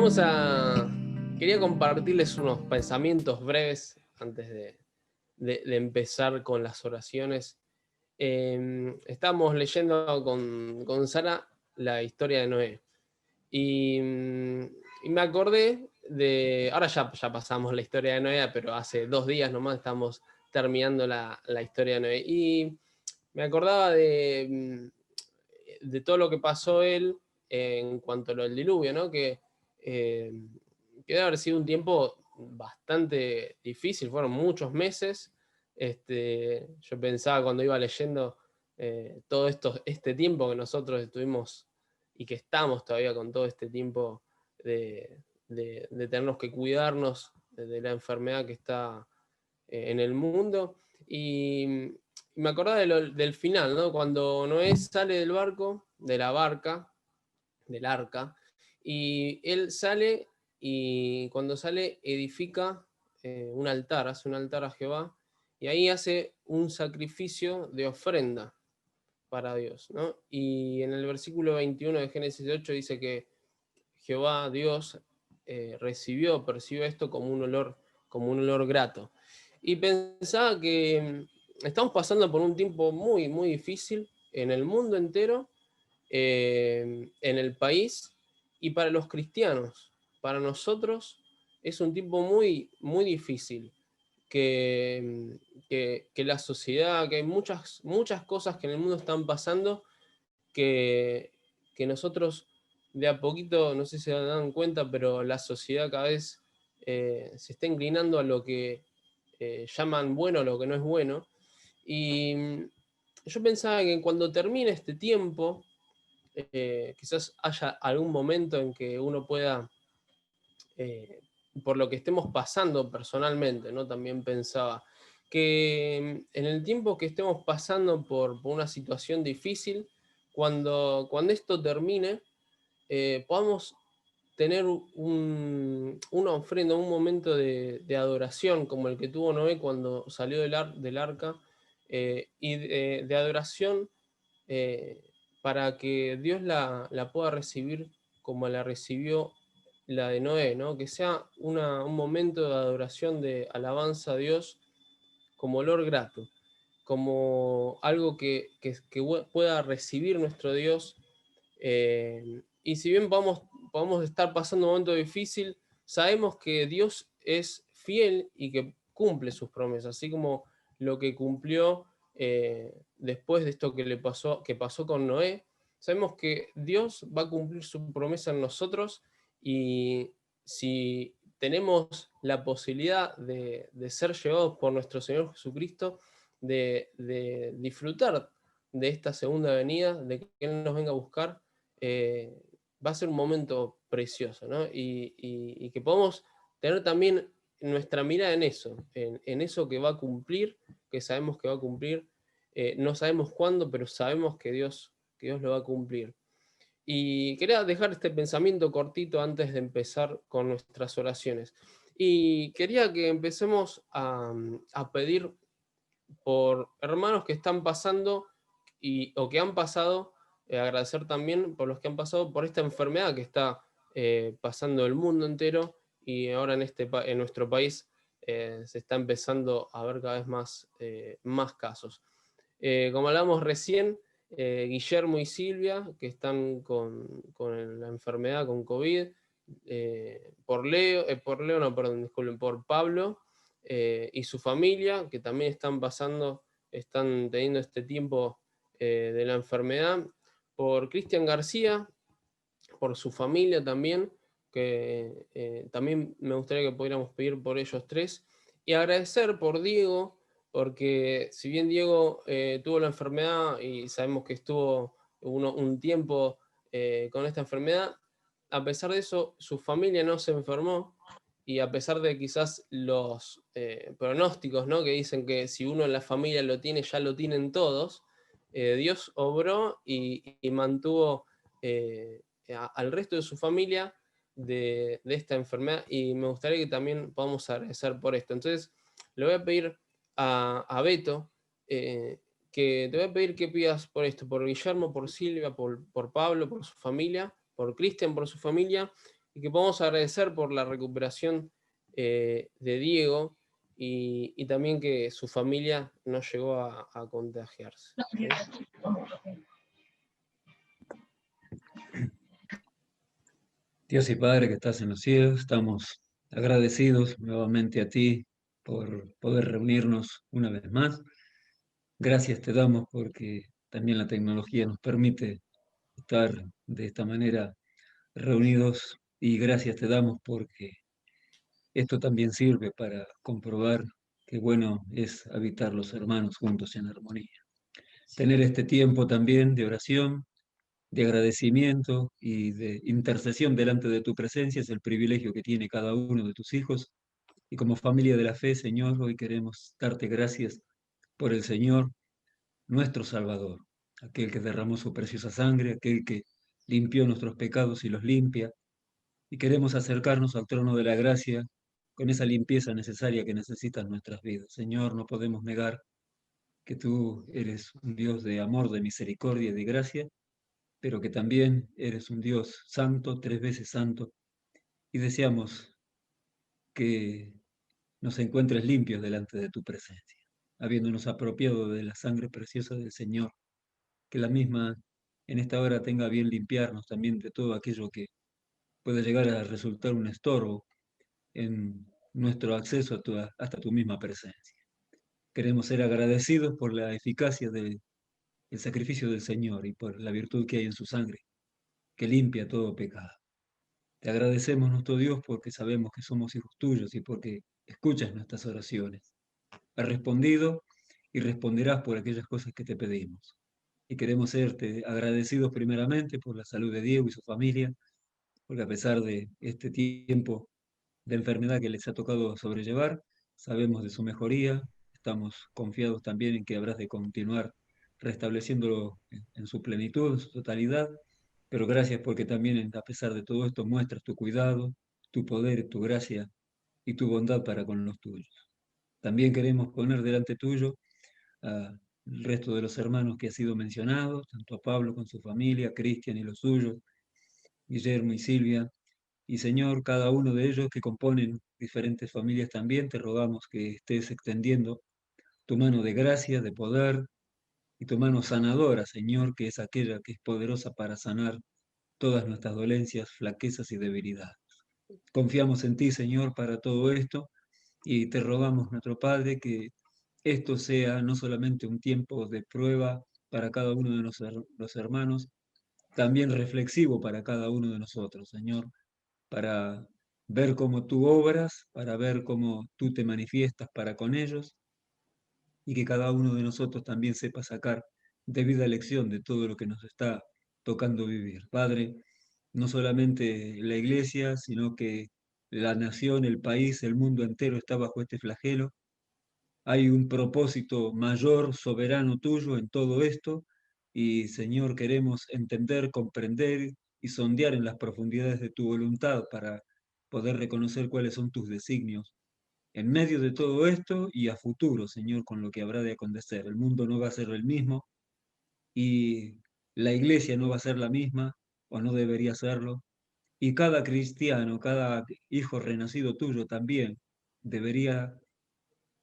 Vamos a... Quería compartirles unos pensamientos breves antes de empezar con las oraciones. Estamos leyendo con Sara la historia de Noé. Y me acordé de... Ahora ya pasamos la historia de Noé, pero hace 2 días nomás estamos terminando la historia de Noé. Y me acordaba de todo lo que pasó él en cuanto a lo del diluvio, ¿no? Eh, que debe haber sido un tiempo bastante difícil, fueron muchos meses. Yo pensaba cuando iba leyendo todo este tiempo que nosotros estuvimos y que estamos todavía con todo este tiempo de tenernos que cuidarnos de la enfermedad que está en el mundo. Y me acordaba del final, ¿no? Cuando Noé sale del barco, de la barca, del arca, y él sale y cuando sale edifica un altar, hace un altar a Jehová, y ahí hace un sacrificio de ofrenda para Dios, ¿no? Y en el versículo 21 de Génesis 8 dice que Jehová, Dios, percibió esto como un olor grato. Y pensaba que estamos pasando por un tiempo muy, muy difícil en el mundo entero, en el país y para los cristianos. Para nosotros es un tiempo muy, muy difícil. Que la sociedad, que hay muchas, muchas cosas que en el mundo están pasando que, que nosotros de a poquito, no sé si se dan cuenta, pero la sociedad cada vez se está inclinando a lo que llaman bueno, a lo que no es bueno. Y yo pensaba que cuando termine este tiempo, quizás haya algún momento en que uno pueda, eh, por lo que estemos pasando personalmente, ¿no? También pensaba que en el tiempo que estemos pasando por una situación difícil, cuando esto termine, podamos tener una ofrenda, un momento de adoración como el que tuvo Noé cuando salió del arca, y de adoración, eh, para que Dios la pueda recibir como la recibió la de Noé, ¿no? Que sea un momento de adoración, de alabanza a Dios como olor grato, como algo que pueda recibir nuestro Dios. Y si bien podamos estar pasando un momento difícil, sabemos que Dios es fiel y que cumple sus promesas, así como lo que cumplió después de esto que pasó con Noé. Sabemos que Dios va a cumplir su promesa en nosotros, y si tenemos la posibilidad de ser llevados por nuestro Señor Jesucristo, de disfrutar de esta segunda venida, de que Él nos venga a buscar, eh, va a ser un momento precioso, ¿no? Y que podamos tener también nuestra mirada en eso que va a cumplir, que sabemos que va a cumplir. No sabemos cuándo, pero sabemos que Dios lo va a cumplir. Y quería dejar este pensamiento cortito antes de empezar con nuestras oraciones. Y quería que empecemos a pedir por hermanos que están pasando o que han pasado, agradecer también por los que han pasado por esta enfermedad que está pasando el mundo entero, y ahora en nuestro país se está empezando a ver cada vez más casos. Como hablamos recién, Guillermo y Silvia, que están con la enfermedad, con COVID, por Leo, no, perdón, disculpen, por Pablo, y su familia, que también están teniendo este tiempo de la enfermedad, por Cristian García, por su familia también, que también me gustaría que pudiéramos pedir por ellos tres, y agradecer por Diego, porque si bien Diego tuvo la enfermedad y sabemos que estuvo un tiempo con esta enfermedad, a pesar de eso su familia no se enfermó, y a pesar de quizás los pronósticos, ¿no? Que dicen que si uno en la familia lo tiene, ya lo tienen todos, Dios obró y mantuvo al resto de su familia de esta enfermedad, y me gustaría que también podamos agradecer por esto. Entonces, le voy a pedir a Beto, que te voy a pedir que pidas por esto, por Guillermo, por Silvia, por Pablo, por su familia, por Cristian, por su familia, y que podamos agradecer por la recuperación de Diego y también que su familia no llegó a contagiarse. ¿Sí? Dios y Padre que estás en los cielos, estamos agradecidos nuevamente a ti por poder reunirnos una vez más. Gracias te damos porque también la tecnología nos permite estar de esta manera reunidos y gracias te damos porque esto también sirve para comprobar qué bueno es habitar los hermanos juntos en armonía. Tener este tiempo también de oración, de agradecimiento y de intercesión delante de tu presencia es el privilegio que tiene cada uno de tus hijos. Y como familia de la fe, Señor, hoy queremos darte gracias por el Señor, nuestro Salvador, aquel que derramó su preciosa sangre, aquel que limpió nuestros pecados y los limpia. Y queremos acercarnos al trono de la gracia con esa limpieza necesaria que necesitan nuestras vidas. Señor, no podemos negar que tú eres un Dios de amor, de misericordia y de gracia, pero que también eres un Dios santo, tres veces santo, y deseamos que nos encuentres limpios delante de tu presencia, habiéndonos apropiado de la sangre preciosa del Señor, que la misma en esta hora tenga bien limpiarnos también de todo aquello que puede llegar a resultar un estorbo en nuestro acceso hasta tu misma presencia. Queremos ser agradecidos por la eficacia del sacrificio del Señor y por la virtud que hay en su sangre, que limpia todo pecado. Te agradecemos, nuestro Dios, porque sabemos que somos hijos tuyos y porque escuchas nuestras oraciones. Has respondido y responderás por aquellas cosas que te pedimos. Y queremos serte agradecidos primeramente por la salud de Diego y su familia, porque a pesar de este tiempo de enfermedad que les ha tocado sobrellevar, sabemos de su mejoría, estamos confiados también en que habrás de continuar restableciéndolo en su plenitud, en su totalidad, pero gracias porque también a pesar de todo esto muestras tu cuidado, tu poder, tu gracia y tu bondad para con los tuyos. También queremos poner delante tuyo al resto de los hermanos que ha sido mencionado, tanto a Pablo con su familia, Cristian y los suyos, Guillermo y Silvia, y Señor, cada uno de ellos que componen diferentes familias también, te rogamos que estés extendiendo tu mano de gracia, de poder y tu mano sanadora, Señor, que es aquella que es poderosa para sanar todas nuestras dolencias, flaquezas y debilidades. Confiamos en ti, Señor, para todo esto y te rogamos, nuestro Padre, que esto sea no solamente un tiempo de prueba para cada uno de los hermanos, también reflexivo para cada uno de nosotros, Señor, para ver cómo tú obras, para ver cómo tú te manifiestas para con ellos y que cada uno de nosotros también sepa sacar debida lección de todo lo que nos está tocando vivir. Padre, no solamente la iglesia, sino que la nación, el país, el mundo entero está bajo este flagelo. Hay un propósito mayor, soberano tuyo en todo esto y Señor, queremos entender, comprender y sondear en las profundidades de tu voluntad para poder reconocer cuáles son tus designios en medio de todo esto y a futuro, Señor, con lo que habrá de acontecer. El mundo no va a ser el mismo y la iglesia no va a ser la misma o no debería serlo. Y cada cristiano, cada hijo renacido tuyo también debería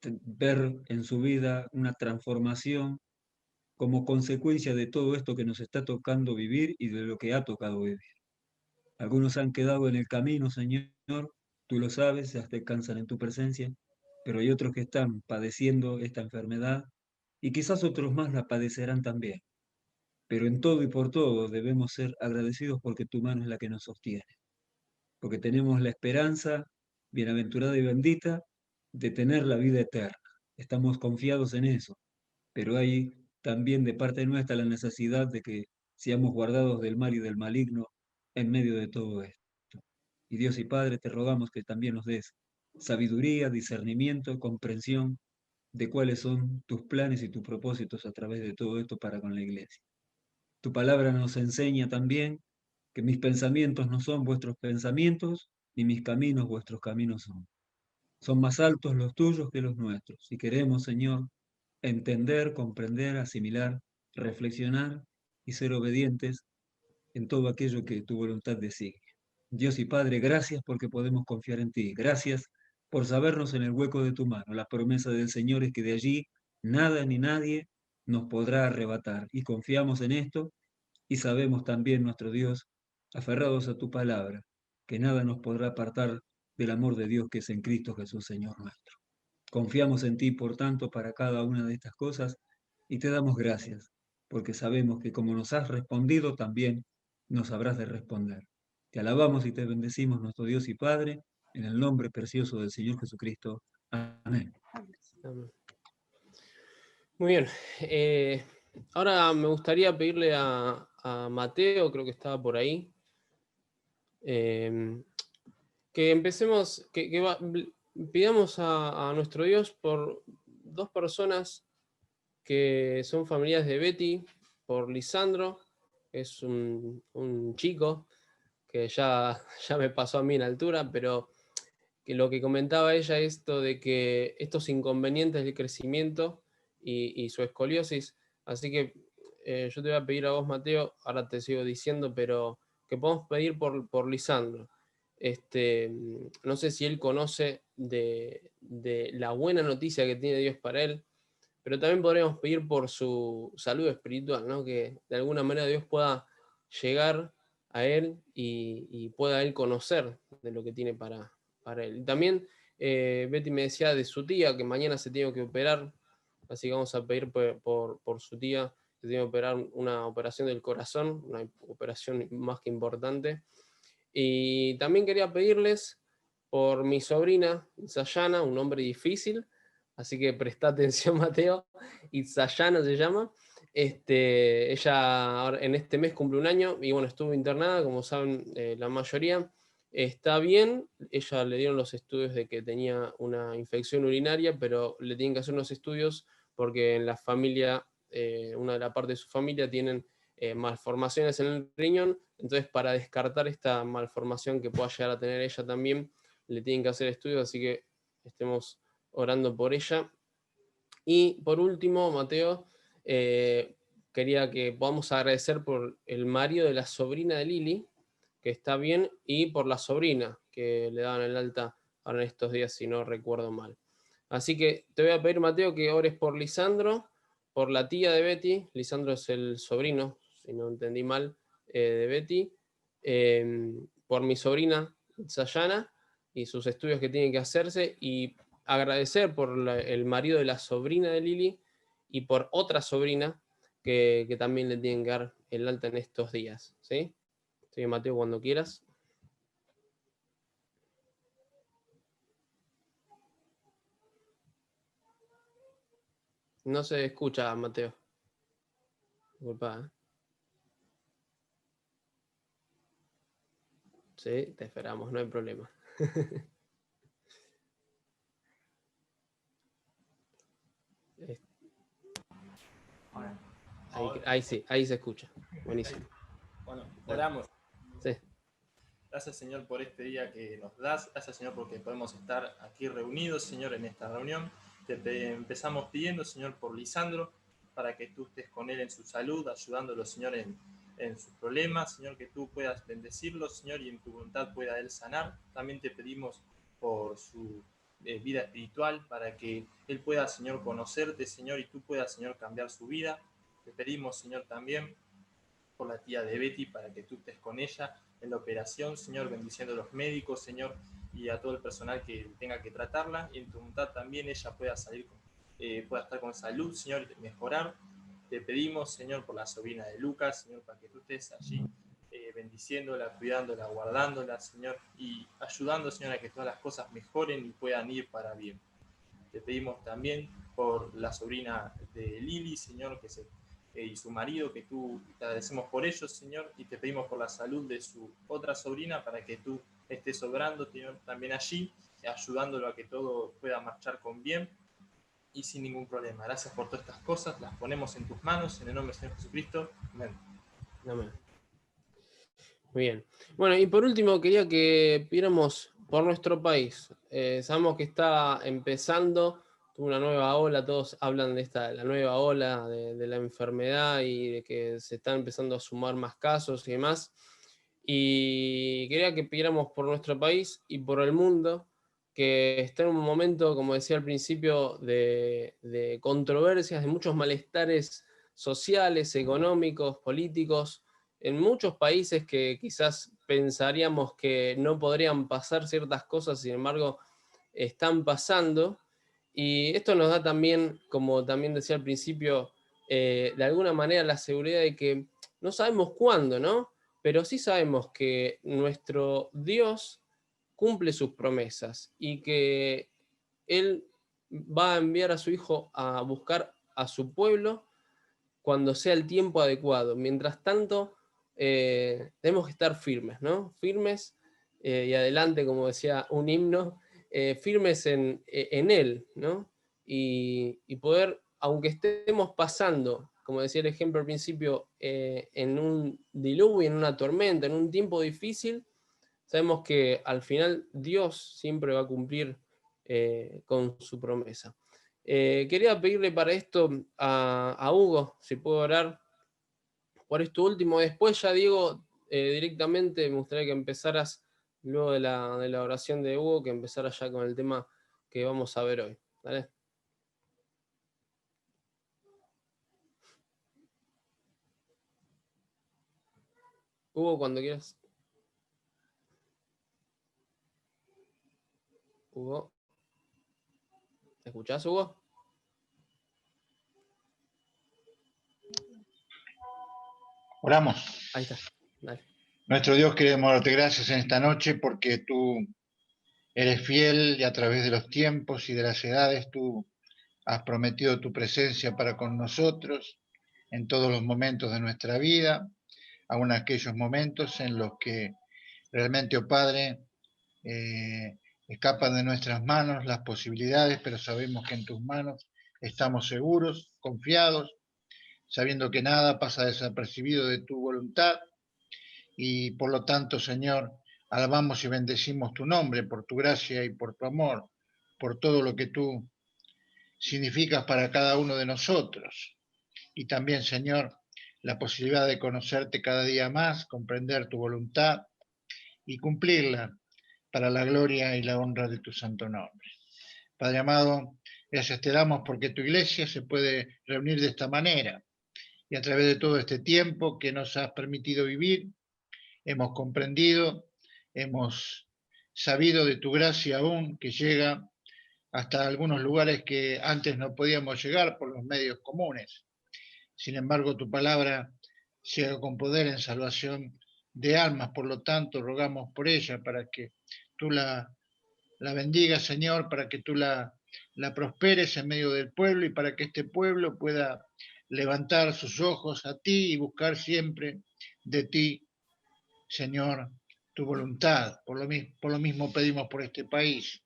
ver en su vida una transformación como consecuencia de todo esto que nos está tocando vivir y de lo que ha tocado vivir. Algunos han quedado en el camino, Señor, tú lo sabes, se descansan en tu presencia, pero hay otros que están padeciendo esta enfermedad y quizás otros más la padecerán también. Pero en todo y por todo debemos ser agradecidos porque tu mano es la que nos sostiene, porque tenemos la esperanza, bienaventurada y bendita, de tener la vida eterna. Estamos confiados en eso, pero hay también de parte nuestra la necesidad de que seamos guardados del mal y del maligno en medio de todo esto. Y Dios y Padre, te rogamos que también nos des sabiduría, discernimiento, comprensión de cuáles son tus planes y tus propósitos a través de todo esto para con la iglesia. Tu palabra nos enseña también que mis pensamientos no son vuestros pensamientos, ni mis caminos vuestros caminos son. Son más altos los tuyos que los nuestros. Si queremos, Señor, entender, comprender, asimilar, reflexionar y ser obedientes en todo aquello que tu voluntad designe. Dios y Padre, gracias porque podemos confiar en ti. Gracias por sabernos en el hueco de tu mano. La promesa del Señor es que de allí nada ni nadie nos podrá arrebatar. Y confiamos en esto y sabemos también, nuestro Dios, aferrados a tu palabra, que nada nos podrá apartar del amor de Dios que es en Cristo Jesús, Señor nuestro. Confiamos en ti, por tanto, para cada una de estas cosas y te damos gracias, porque sabemos que como nos has respondido, también nos habrás de responder. Te alabamos y te bendecimos, nuestro Dios y Padre, en el nombre precioso del Señor Jesucristo. Amén. Muy bien. Ahora me gustaría pedirle a Mateo, creo que estaba por ahí, eh, que empecemos, pidamos a nuestro Dios por dos personas que son familiares de Betty, por Lisandro, que es un chico que ya me pasó a mí en altura, pero que lo que comentaba ella es esto de que estos inconvenientes del crecimiento y su escoliosis, así que yo te voy a pedir a vos, Mateo, ahora te sigo diciendo, pero que podemos pedir por Lisandro. No sé si él conoce de la buena noticia que tiene Dios para él, pero también podríamos pedir por su salud espiritual, ¿no? Que de alguna manera Dios pueda llegar a él y pueda él conocer de lo que tiene para él. Y también Betty me decía de su tía, que mañana se tiene que operar, así que vamos a pedir por su tía, que tiene que operar una operación del corazón, una operación más que importante. Y también quería pedirles por mi sobrina, Sayana, un nombre difícil, así que presta atención, Mateo. Itzayana se llama. Ella en este mes cumple un año y bueno, estuvo internada, como saben la mayoría. Está bien, ella le dieron los estudios de que tenía una infección urinaria, pero le tienen que hacer unos estudios porque en la familia, una de la parte de su familia tienen malformaciones en el riñón, entonces para descartar esta malformación que pueda llegar a tener ella también, le tienen que hacer estudios, así que estemos orando por ella. Y por último, Mateo, eh, quería que podamos agradecer por el marido de la sobrina de Lili, que está bien, y por la sobrina, que le daban el alta ahora en estos días, si no recuerdo mal. Así que te voy a pedir, Mateo, que ores por Lisandro, por la tía de Betty. Lisandro es el sobrino, si no entendí mal, de Betty. Por mi sobrina, Sayana, y sus estudios que tienen que hacerse. Y agradecer por el marido de la sobrina de Lili y por otra sobrina que también le tienen que dar el alta en estos días. ¿Sí? Sí, Mateo, cuando quieras. No se escucha, Mateo. Disculpa, ¿eh? Sí, te esperamos, no hay problema. Ahí sí, ahí se escucha. Buenísimo. Bueno, oramos. Sí. Gracias, Señor, por este día que nos das. Gracias, Señor, porque podemos estar aquí reunidos, Señor, en esta reunión. Empezamos pidiendo, Señor, por Lisandro, para que tú estés con él en su salud, ayudándolo, Señor, en sus problemas. Señor, que tú puedas bendecirlo, Señor, y en tu voluntad pueda él sanar. También te pedimos por su vida espiritual, para que él pueda, Señor, conocerte, Señor, y tú puedas, Señor, cambiar su vida. Te pedimos, Señor, también por la tía de Betty, para que tú estés con ella en la operación, Señor, bendiciendo a los médicos, Señor, y a todo el personal que tenga que tratarla, y en tu voluntad también ella pueda salir, pueda estar con salud, Señor, y mejorar. Te pedimos, Señor, por la sobrina de Lucas, Señor, para que tú estés allí bendiciéndola, cuidándola, guardándola, Señor, y ayudando, Señor, a que todas las cosas mejoren y puedan ir para bien. Te pedimos también por la sobrina de Lili, Señor, y su marido, que tú te agradecemos por ellos, Señor, y te pedimos por la salud de su otra sobrina, para que tú estés obrando, Señor, también allí, ayudándolo a que todo pueda marchar con bien y sin ningún problema. Gracias por todas estas cosas, las ponemos en tus manos, en el nombre del Señor Jesucristo. Amén. Amén. Muy bien. Bueno, y por último quería que pidiéramos por nuestro país. Sabemos que está empezando una nueva ola, todos hablan de la nueva ola de la enfermedad y de que se están empezando a sumar más casos y demás. Y quería que pidiéramos por nuestro país y por el mundo, que está en un momento, como decía al principio, de controversias, de muchos malestares sociales, económicos, políticos, en muchos países que quizás pensaríamos que no podrían pasar ciertas cosas, sin embargo, están pasando. Y esto nos da también, como también decía al principio, de alguna manera la seguridad de que no sabemos cuándo, ¿no? Pero sí sabemos que nuestro Dios cumple sus promesas y que Él va a enviar a su Hijo a buscar a su pueblo cuando sea el tiempo adecuado. Mientras tanto, tenemos que estar firmes, ¿no? Firmes y adelante, como decía un himno, firmes en Él, ¿no? Y poder, aunque estemos pasando, como decía el ejemplo al principio, en un diluvio, en una tormenta, en un tiempo difícil, sabemos que al final Dios siempre va a cumplir con su promesa. Quería pedirle para esto a Hugo, si puedo orar por esto último. Después ya, Diego, directamente me gustaría que empezaras, luego de la oración de Hugo, que empezaras ya con el tema que vamos a ver hoy. ¿Vale? Hugo, cuando quieras. Hugo. ¿Me escuchás, Hugo? Oramos. Ahí está. Dale. Nuestro Dios, queremos darte gracias en esta noche porque tú eres fiel y a través de los tiempos y de las edades tú has prometido tu presencia para con nosotros en todos los momentos de nuestra vida, aun aquellos momentos en los que realmente, oh Padre, escapan de nuestras manos las posibilidades, pero sabemos que en tus manos estamos seguros, confiados, sabiendo que nada pasa desapercibido de tu voluntad. Y por lo tanto, Señor, alabamos y bendecimos tu nombre por tu gracia y por tu amor, por todo lo que tú significas para cada uno de nosotros. Y también, Señor, la posibilidad de conocerte cada día más, comprender tu voluntad y cumplirla para la gloria y la honra de tu santo nombre. Padre amado, gracias te damos porque tu iglesia se puede reunir de esta manera y a través de todo este tiempo que nos has permitido vivir, hemos comprendido, hemos sabido de tu gracia aún que llega hasta algunos lugares que antes no podíamos llegar por los medios comunes. Sin embargo, tu palabra llega con poder en salvación de almas, por lo tanto, rogamos por ella para que tú la bendigas, Señor, para que tú la prosperes en medio del pueblo y para que este pueblo pueda levantar sus ojos a ti y buscar siempre de ti, Señor, tu voluntad. Por lo mismo pedimos por este país,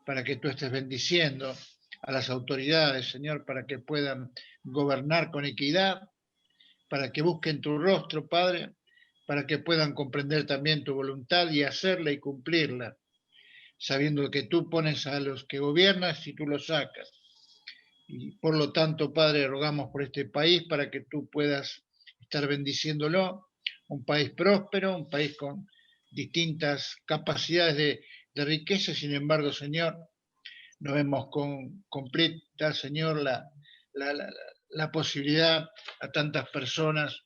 para que tú estés bendiciendo a las autoridades, Señor, para que puedan gobernar con equidad, para que busquen tu rostro, Padre, para que puedan comprender también tu voluntad y hacerla y cumplirla, sabiendo que tú pones a los que gobiernas y tú los sacas. Y por lo tanto, Padre, rogamos por este país para que tú puedas estar bendiciéndolo, un país próspero, un país con distintas capacidades de riqueza. Sin embargo, Señor, no vemos con completa, Señor, la posibilidad a tantas personas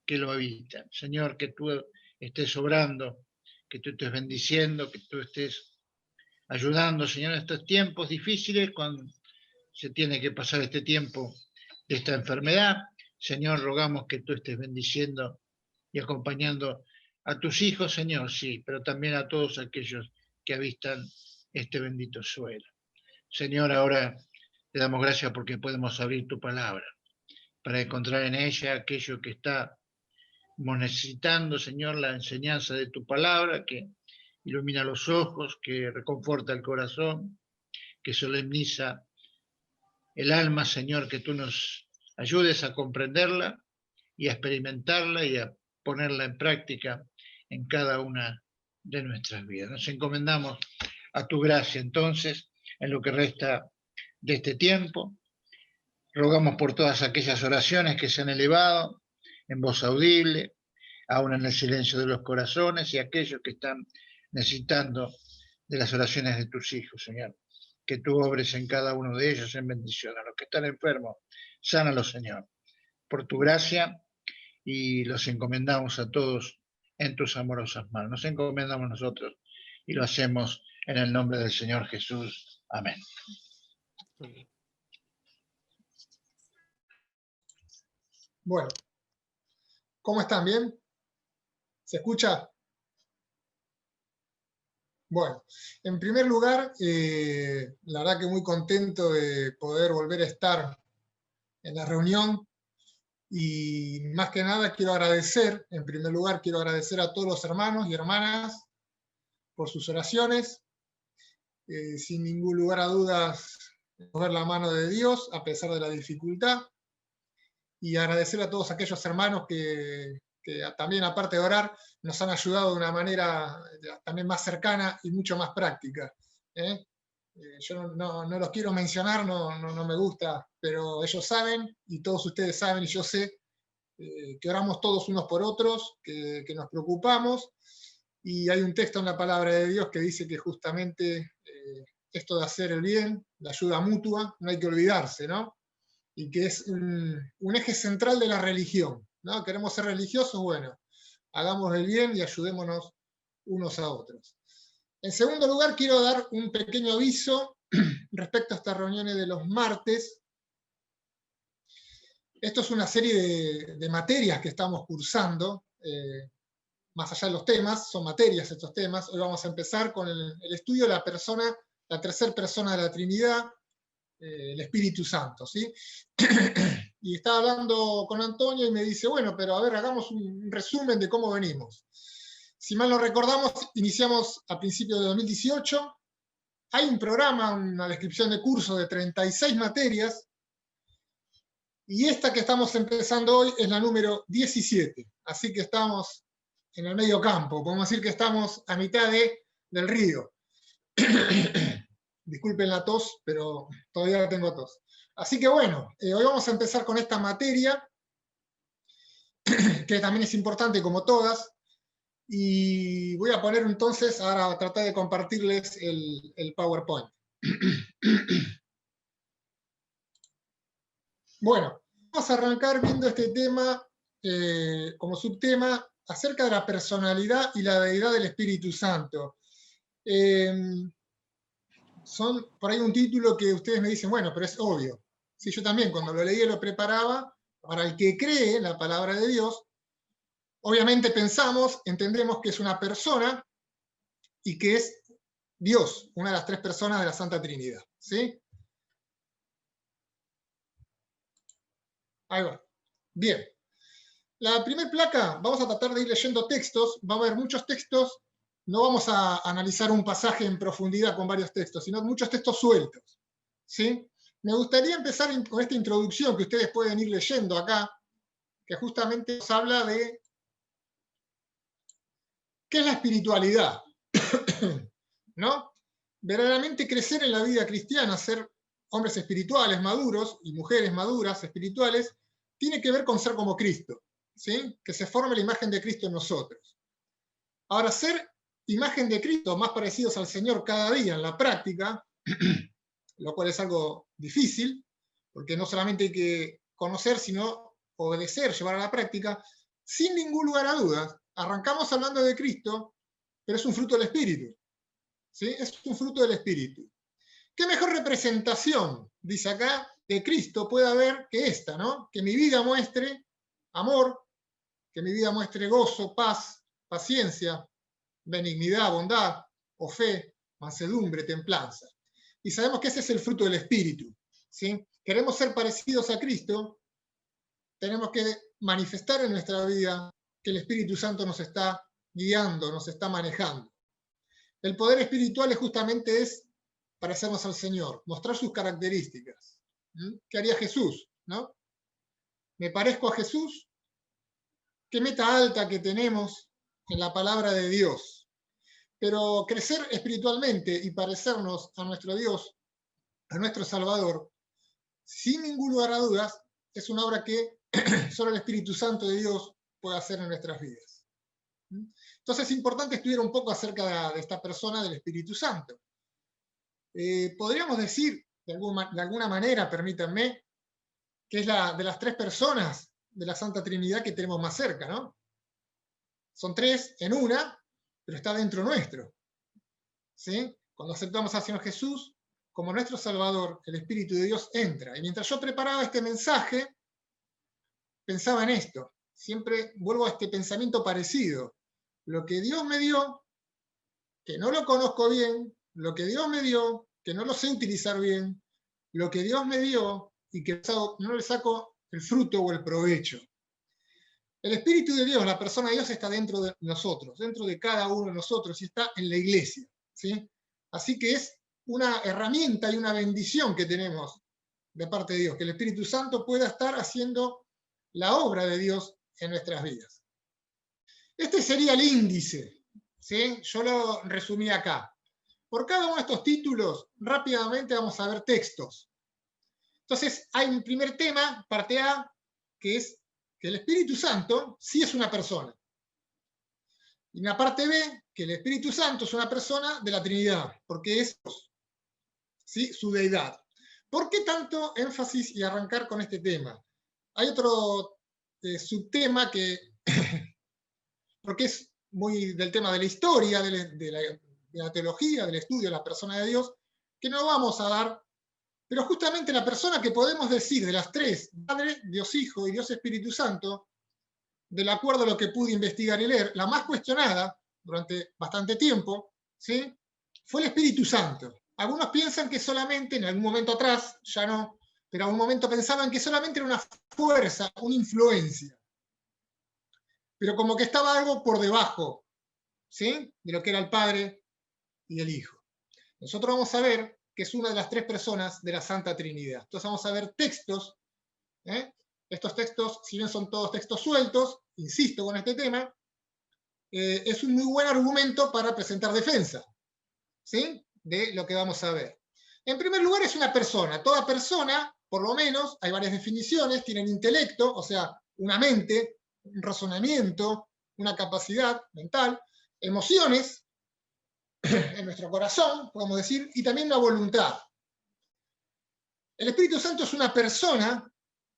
que lo habitan. Señor, que tú estés obrando, que tú estés bendiciendo, que tú estés ayudando, Señor, en estos tiempos difíciles, cuando se tiene que pasar este tiempo de esta enfermedad. Señor, rogamos que tú estés bendiciendo y acompañando a tus hijos, Señor, sí, pero también a todos aquellos que habitan este bendito suelo. Señor, ahora te damos gracias porque podemos abrir tu palabra para encontrar en ella aquello que estamos necesitando, Señor, la enseñanza de tu palabra que ilumina los ojos, que reconforta el corazón, que solemniza el alma, Señor, que tú nos ayudes a comprenderla y a experimentarla y a ponerla en práctica en cada una de nuestras vidas. Nos encomendamos a tu gracia entonces en lo que resta de este tiempo. Rogamos por todas aquellas oraciones que se han elevado en voz audible, aún en el silencio de los corazones, y aquellos que están necesitando de las oraciones de tus hijos, Señor. Que tú obres en cada uno de ellos en bendición. A los que están enfermos, sánalos, Señor, por tu gracia, y los encomendamos a todos en tus amorosas manos. Nos encomendamos nosotros y lo hacemos en el nombre del Señor Jesús. Amén. Bueno, ¿cómo están? ¿Bien? ¿Se escucha? Bueno, en primer lugar, la verdad que muy contento de poder volver a estar en la reunión, y más que nada quiero agradecer, en primer lugar quiero agradecer a todos los hermanos y hermanas por sus oraciones. Sin ningún lugar a dudas, ver la mano de Dios a pesar de la dificultad, y agradecer a todos aquellos hermanos que también, aparte de orar, nos han ayudado de una manera también más cercana y mucho más práctica. Yo no los quiero mencionar, no me gusta, pero ellos saben, y todos ustedes saben, y yo sé que oramos todos unos por otros, que nos preocupamos, y hay un texto en la palabra de Dios que dice que justamente esto de hacer el bien, la ayuda mutua, no hay que olvidarse, ¿no? Y que es un eje central de la religión, ¿no? Queremos ser religiosos, bueno, hagamos el bien y ayudémonos unos a otros. En segundo lugar, quiero dar un pequeño aviso respecto a estas reuniones de los martes. Esto es una serie de materias que estamos cursando, más allá de los temas, son materias estos temas. Hoy vamos a empezar con el estudio de la persona, la tercera persona de la Trinidad, el Espíritu Santo, ¿sí? Y estaba hablando con Antonio y me dice, bueno, pero a ver, hagamos un resumen de cómo venimos. Si mal no recordamos, iniciamos a principios de 2018. Hay un programa, una descripción de curso de 36 materias, y esta que estamos empezando hoy es la número 17. Así que estamos en el medio campo, podemos decir que estamos a mitad del río. Disculpen la tos, pero todavía tengo tos. Así que bueno, hoy vamos a empezar con esta materia, que también es importante como todas, y voy a poner entonces, ahora a tratar de compartirles el PowerPoint. Bueno, vamos a arrancar viendo este tema como subtema acerca de la personalidad y la deidad del Espíritu Santo. Son por ahí un título que ustedes me dicen, bueno, pero es obvio. Sí, yo también cuando lo leía lo preparaba. Para el que cree en la palabra de Dios, obviamente entendemos que es una persona y que es Dios, una de las tres personas de la Santa Trinidad. ¿Sí? Ahí va. Bien. La primera placa, vamos a tratar de ir leyendo textos, va a haber muchos textos, no vamos a analizar un pasaje en profundidad con varios textos, sino muchos textos sueltos. ¿Sí? Me gustaría empezar con esta introducción que ustedes pueden ir leyendo acá, que justamente nos habla de qué es la espiritualidad, ¿no? Verdaderamente crecer en la vida cristiana, ser hombres espirituales maduros y mujeres maduras espirituales, tiene que ver con ser como Cristo, ¿sí? Que se forme la imagen de Cristo en nosotros. Ahora, ser imagen de Cristo más parecidos al Señor cada día en la práctica, lo cual es algo difícil, porque no solamente hay que conocer, sino obedecer, llevar a la práctica, sin ningún lugar a dudas. Arrancamos hablando de Cristo, pero es un fruto del Espíritu. ¿Sí? Es un fruto del Espíritu. ¿Qué mejor representación, dice acá, de Cristo puede haber que esta, ¿no? Que mi vida muestre amor, que mi vida muestre gozo, paz, paciencia, benignidad, bondad, o fe, mansedumbre, templanza. Y sabemos que ese es el fruto del Espíritu. ¿Sí? Queremos ser parecidos a Cristo, tenemos que manifestar en nuestra vida que el Espíritu Santo nos está guiando, nos está manejando. El poder espiritual justamente es parecernos al Señor, mostrar sus características. ¿Qué haría Jesús? ¿No? ¿Me parezco a Jesús? Qué meta alta que tenemos en la palabra de Dios. Pero crecer espiritualmente y parecernos a nuestro Dios, a nuestro Salvador, sin ningún lugar a dudas, es una obra que solo el Espíritu Santo de Dios puede hacer en nuestras vidas. Entonces es importante estudiar un poco acerca de esta persona del Espíritu Santo. Podríamos decir, de alguna manera, permítanme, que es de las tres personas de la Santa Trinidad que tenemos más cerca, ¿no? Son tres en una, pero está dentro nuestro. ¿Sí? Cuando aceptamos al Señor Jesús como nuestro Salvador, el Espíritu de Dios entra. Y mientras yo preparaba este mensaje, pensaba en esto. Siempre vuelvo a este pensamiento parecido. Lo que Dios me dio, que no lo conozco bien, lo que Dios me dio, que no lo sé utilizar bien, lo que Dios me dio y que no le saco el fruto o el provecho. El Espíritu de Dios, la persona de Dios, está dentro de nosotros, dentro de cada uno de nosotros, y está en la iglesia, ¿sí? Así que es una herramienta y una bendición que tenemos de parte de Dios, que el Espíritu Santo pueda estar haciendo la obra de Dios en nuestras vidas. Este sería el índice, ¿sí? Yo lo resumí acá. Por cada uno de estos títulos, rápidamente vamos a ver textos. Entonces, hay un primer tema, parte A, que es que el Espíritu Santo sí es una persona. Y una parte B, que el Espíritu Santo es una persona de la Trinidad, porque es Dios, ¿sí? Su deidad. ¿Por qué tanto énfasis y arrancar con este tema? Hay otro subtema que, porque es muy del tema de la historia, de la teología, del estudio de la persona de Dios, que no vamos a dar, pero justamente la persona que podemos decir de las tres, Padre, Dios Hijo y Dios Espíritu Santo, del acuerdo a lo que pude investigar y leer, la más cuestionada durante bastante tiempo, ¿sí? Fue el Espíritu Santo. Algunos piensan que solamente, en algún momento atrás, ya no, pero en un momento pensaban que solamente era una fuerza, una influencia. Pero como que estaba algo por debajo, ¿sí? De lo que era el Padre y el Hijo. Nosotros vamos a ver que es una de las tres personas de la Santa Trinidad. Entonces vamos a ver textos, ¿eh? Estos textos, si bien son todos textos sueltos, insisto con este tema, es un muy buen argumento para presentar defensa, ¿sí? De lo que vamos a ver. En primer lugar, es una persona. Toda persona, por lo menos, hay varias definiciones, tienen intelecto, o sea, una mente, un razonamiento, una capacidad mental, emociones en nuestro corazón, podemos decir, y también una voluntad. El Espíritu Santo es una persona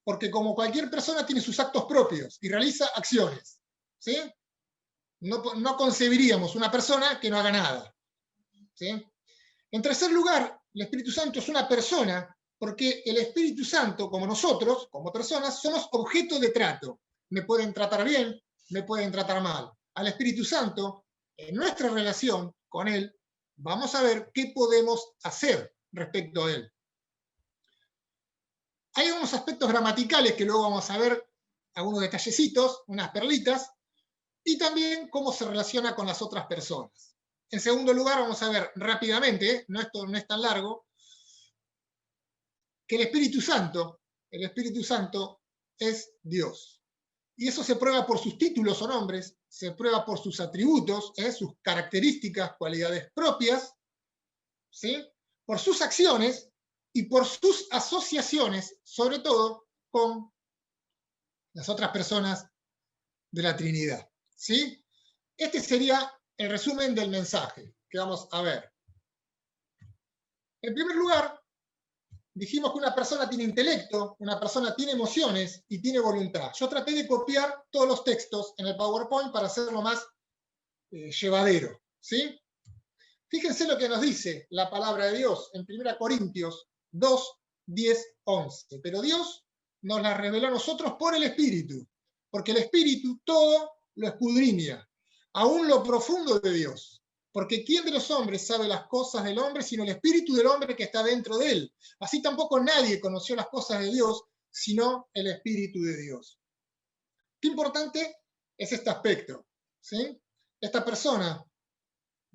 porque como cualquier persona tiene sus actos propios y realiza acciones, ¿sí? No concebiríamos una persona que no haga nada, ¿sí? En tercer lugar, el Espíritu Santo es una persona porque el Espíritu Santo, como nosotros, como personas, somos objeto de trato. Me pueden tratar bien, me pueden tratar mal. Al Espíritu Santo, en nuestra relación con Él, vamos a ver qué podemos hacer respecto a Él. Hay unos aspectos gramaticales que luego vamos a ver, algunos detallecitos, unas perlitas, y también cómo se relaciona con las otras personas. En segundo lugar, vamos a ver rápidamente, esto no es tan largo, que el Espíritu Santo es Dios. Y eso se prueba por sus títulos o nombres, se prueba por sus atributos, sus características, cualidades propias, ¿sí? Por sus acciones y por sus asociaciones, sobre todo con las otras personas de la Trinidad, ¿sí? Este sería el resumen del mensaje que vamos a ver. En primer lugar, dijimos que una persona tiene intelecto, una persona tiene emociones y tiene voluntad. Yo traté de copiar todos los textos en el PowerPoint para hacerlo más llevadero, ¿sí? Fíjense lo que nos dice la palabra de Dios en 1 Corintios 2, 10, 11. Pero Dios nos la reveló a nosotros por el Espíritu, porque el Espíritu todo lo escudriña, aún lo profundo de Dios. Porque ¿quién de los hombres sabe las cosas del hombre sino el Espíritu del hombre que está dentro de él? Así tampoco nadie conoció las cosas de Dios sino el Espíritu de Dios. Qué importante es este aspecto, ¿sí? Esta persona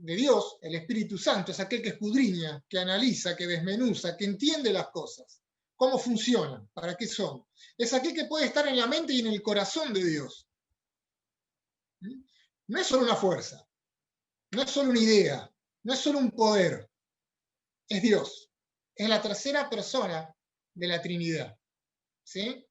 de Dios, el Espíritu Santo, es aquel que escudriña, que analiza, que desmenuza, que entiende las cosas, cómo funcionan, para qué son. Es aquel que puede estar en la mente y en el corazón de Dios. No es solo una fuerza, no es solo una idea, no es solo un poder, es Dios. Es la tercera persona de la Trinidad, ¿sí?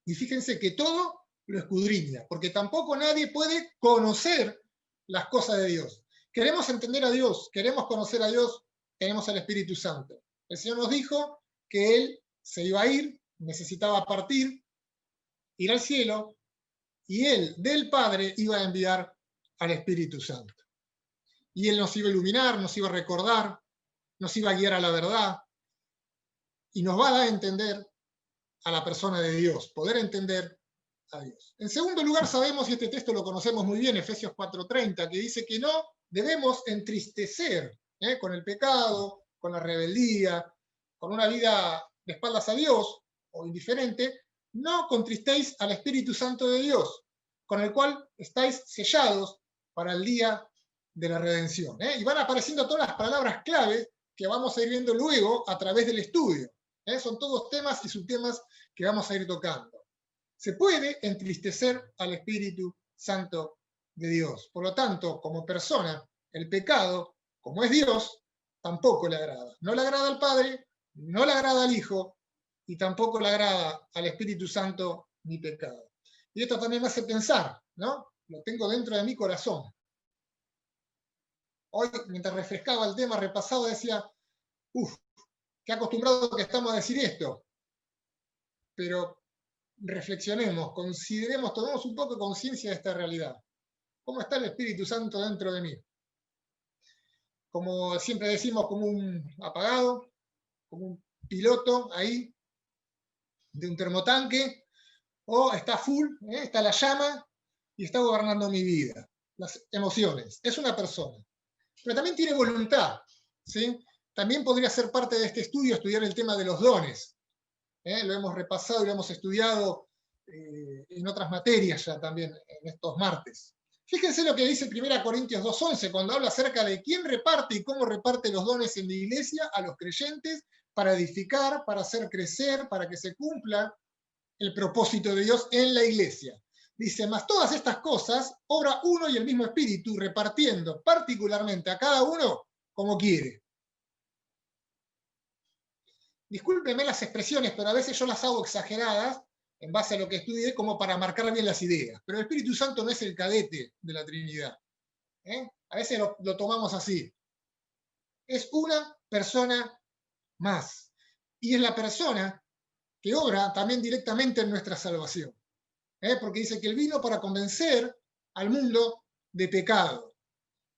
Y fíjense que todo lo escudriña, porque tampoco nadie puede conocer las cosas de Dios. Queremos entender a Dios, queremos conocer a Dios, tenemos al Espíritu Santo. El Señor nos dijo que Él se iba a ir, necesitaba partir, ir al cielo, y Él, del Padre, iba a enviar al Espíritu Santo. Y Él nos iba a iluminar, nos iba a recordar, nos iba a guiar a la verdad, y nos va a dar a entender a la persona de Dios, poder entender a Dios. En segundo lugar, sabemos, y este texto lo conocemos muy bien, Efesios 4:30, que dice que no debemos entristecer con el pecado, con la rebeldía, con una vida de espaldas a Dios o indiferente. No contristéis al Espíritu Santo de Dios, con el cual estáis sellados para el día de la redención. Y van apareciendo todas las palabras claves que vamos a ir viendo luego a través del estudio. Son todos temas y subtemas que vamos a ir tocando. Se puede entristecer al Espíritu Santo de Dios. Por lo tanto, como persona, el pecado, como es Dios, tampoco le agrada. No le agrada al Padre, no le agrada al Hijo, y tampoco le agrada al Espíritu Santo mi pecado. Y esto también me hace pensar, ¿no? Lo tengo dentro de mi corazón. Hoy, mientras refrescaba el tema repasado, decía, qué acostumbrado que estamos a decir esto. Pero reflexionemos, consideremos, tomemos un poco de conciencia de esta realidad. ¿Cómo está el Espíritu Santo dentro de mí? Como siempre decimos, como un apagado, como un piloto ahí de un termotanque, o está full, está la llama y está gobernando mi vida, las emociones. Es una persona. Pero también tiene voluntad, ¿sí? También podría ser parte de este estudio estudiar el tema de los dones. Lo hemos repasado y lo hemos estudiado en otras materias ya también en estos martes. Fíjense lo que dice 1 Corintios 2:11 cuando habla acerca de quién reparte y cómo reparte los dones en la iglesia a los creyentes para edificar, para hacer crecer, para que se cumpla el propósito de Dios en la iglesia. Dice, mas todas estas cosas obra uno y el mismo Espíritu, repartiendo particularmente a cada uno como quiere. Discúlpenme las expresiones, pero a veces yo las hago exageradas en base a lo que estudié como para marcar bien las ideas. Pero el Espíritu Santo no es el cadete de la Trinidad. A veces lo tomamos así. Es una persona más. Y es la persona que obra también directamente en nuestra salvación. Porque dice que Él vino para convencer al mundo de pecado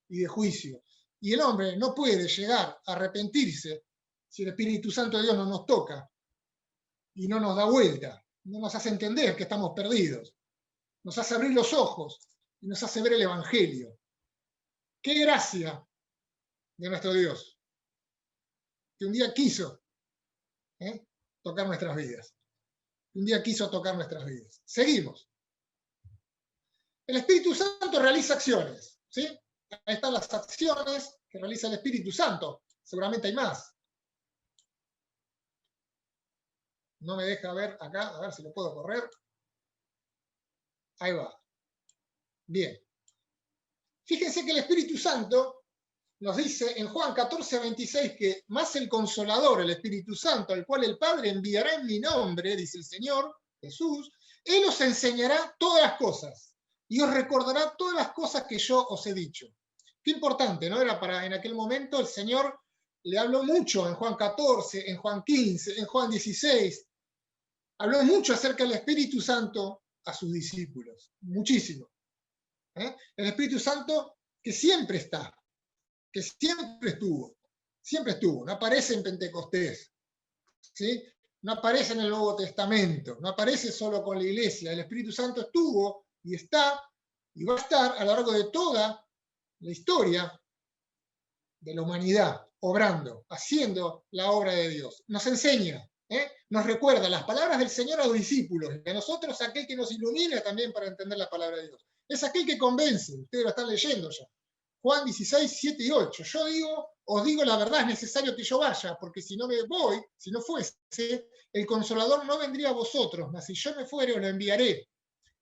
y de juicio. Y el hombre no puede llegar a arrepentirse si el Espíritu Santo de Dios no nos toca y no nos da vuelta, no nos hace entender que estamos perdidos, nos hace abrir los ojos y nos hace ver el Evangelio. ¡Qué gracia de nuestro Dios! Que un día quiso tocar nuestras vidas. Un día quiso tocar nuestras vidas. Seguimos. El Espíritu Santo realiza acciones, ¿sí? Ahí están las acciones que realiza el Espíritu Santo. Seguramente hay más. No me deja ver acá, a ver si lo puedo correr. Ahí va. Bien. Fíjense que el Espíritu Santo nos dice en Juan 14:26 que más el Consolador, el Espíritu Santo, al cual el Padre enviará en mi nombre, dice el Señor Jesús, Él os enseñará todas las cosas y os recordará todas las cosas que yo os he dicho. Qué importante, ¿no? Era para en aquel momento el Señor le habló mucho en Juan 14, en Juan 15, en Juan 16. Habló mucho acerca del Espíritu Santo a sus discípulos, muchísimo. El Espíritu Santo que siempre está, que siempre estuvo, no aparece en Pentecostés, ¿sí? No aparece en el Nuevo Testamento, no aparece solo con la iglesia. El Espíritu Santo estuvo y está y va a estar a lo largo de toda la historia de la humanidad, obrando, haciendo la obra de Dios. Nos enseña, nos recuerda las palabras del Señor a los discípulos, y a nosotros aquel que nos ilumina también para entender la palabra de Dios. Es aquel que convence, ustedes lo están leyendo ya. Juan 16, 7 y 8. Yo digo, os digo la verdad, es necesario que yo vaya, porque si no me voy, si no fuese, el Consolador no vendría a vosotros, mas si yo me fuere, os lo enviaré.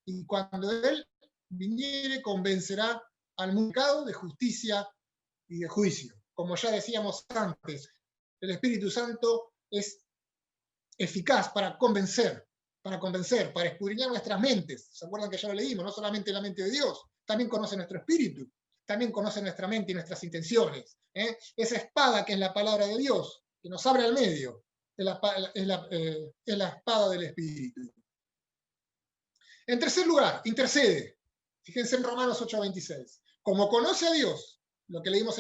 Y cuando Él viniere, convencerá al mundo de justicia y de juicio. Como ya decíamos antes, el Espíritu Santo es eficaz para convencer, para convencer, para escudriñar nuestras mentes. ¿Se acuerdan que ya lo leímos? No solamente la mente de Dios, también conoce nuestro espíritu, también conoce nuestra mente y nuestras intenciones. Esa espada que es la palabra de Dios, que nos abre al medio, es la espada del espíritu. En tercer lugar, intercede. Fíjense en Romanos 8:26. Como conoce a Dios, lo que leímos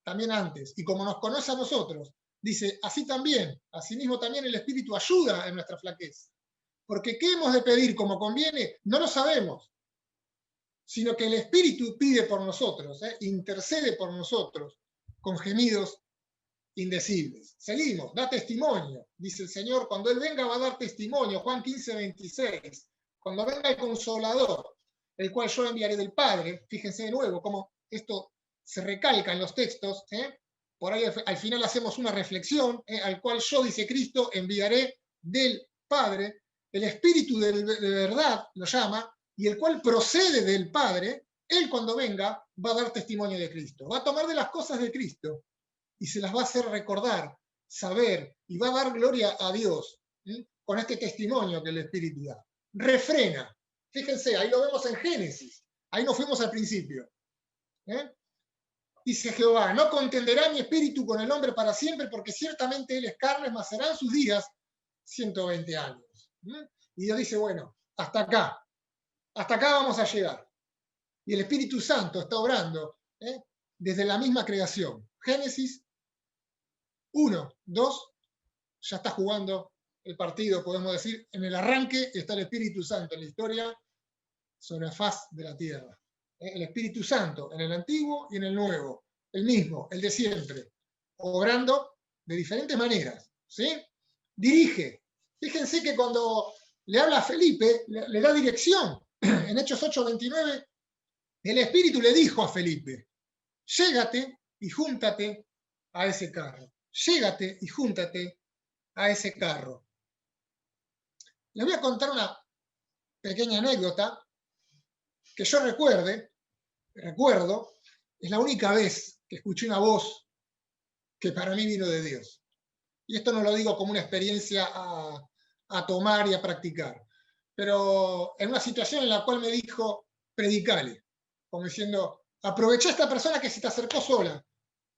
también antes, y como nos conoce a nosotros, dice, así también, asimismo también el Espíritu ayuda en nuestra flaqueza. Porque ¿qué hemos de pedir como conviene? No lo sabemos, sino que el Espíritu pide por nosotros, intercede por nosotros, con gemidos indecibles. Seguimos, da testimonio, dice el Señor, cuando Él venga va a dar testimonio, Juan 15:26. Cuando venga el Consolador, el cual yo enviaré del Padre, fíjense de nuevo cómo esto se recalca en los textos, por ahí al final hacemos una reflexión, al cual yo, dice Cristo, enviaré del Padre, el Espíritu de verdad lo llama, y el cual procede del Padre, Él cuando venga va a dar testimonio de Cristo, va a tomar de las cosas de Cristo y se las va a hacer recordar, saber, y va a dar gloria a Dios con este testimonio que el Espíritu da. Refrena. Fíjense, ahí lo vemos en Génesis. Ahí nos fuimos al principio. Dice Jehová, no contenderá mi espíritu con el hombre para siempre, porque ciertamente él es carne, mas serán sus días 120 años. Y Dios dice, bueno, hasta acá vamos a llegar. Y el Espíritu Santo está obrando desde la misma creación. Génesis 1, 2, ya está jugando el partido, podemos decir, en el arranque está el Espíritu Santo en la historia sobre la faz de la tierra. El Espíritu Santo en el Antiguo y en el Nuevo, el mismo, el de siempre, obrando de diferentes maneras, ¿sí? Dirige. Fíjense que cuando le habla a Felipe, le da dirección. En Hechos 8:29, el Espíritu le dijo a Felipe, llégate y júntate a ese carro. Llégate y júntate a ese carro. Les voy a contar una pequeña anécdota que yo recuerdo, es la única vez que escuché una voz que para mí vino de Dios. Y esto no lo digo como una experiencia a tomar y a practicar, pero en una situación en la cual me dijo, predicale, como diciendo, aprovecha a esta persona que se te acercó sola.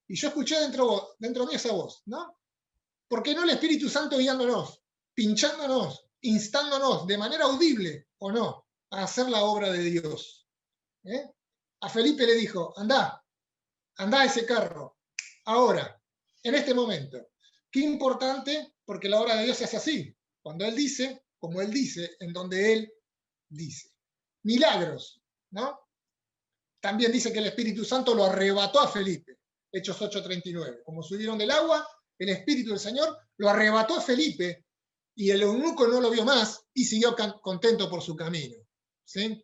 Y yo escuché dentro mío esa voz, ¿no? ¿Por qué no el Espíritu Santo guiándonos, pinchándonos, instándonos de manera audible o no a hacer la obra de Dios? A Felipe le dijo, anda a ese carro, ahora, en este momento. Qué importante, porque la obra de Dios se hace así, cuando Él dice, como Él dice, en donde Él dice. Milagros, ¿no? También dice que el Espíritu Santo lo arrebató a Felipe, Hechos 8:39. Como subieron del agua, el Espíritu del Señor lo arrebató a Felipe y el eunuco no lo vio más y siguió contento por su camino. ¿Sí?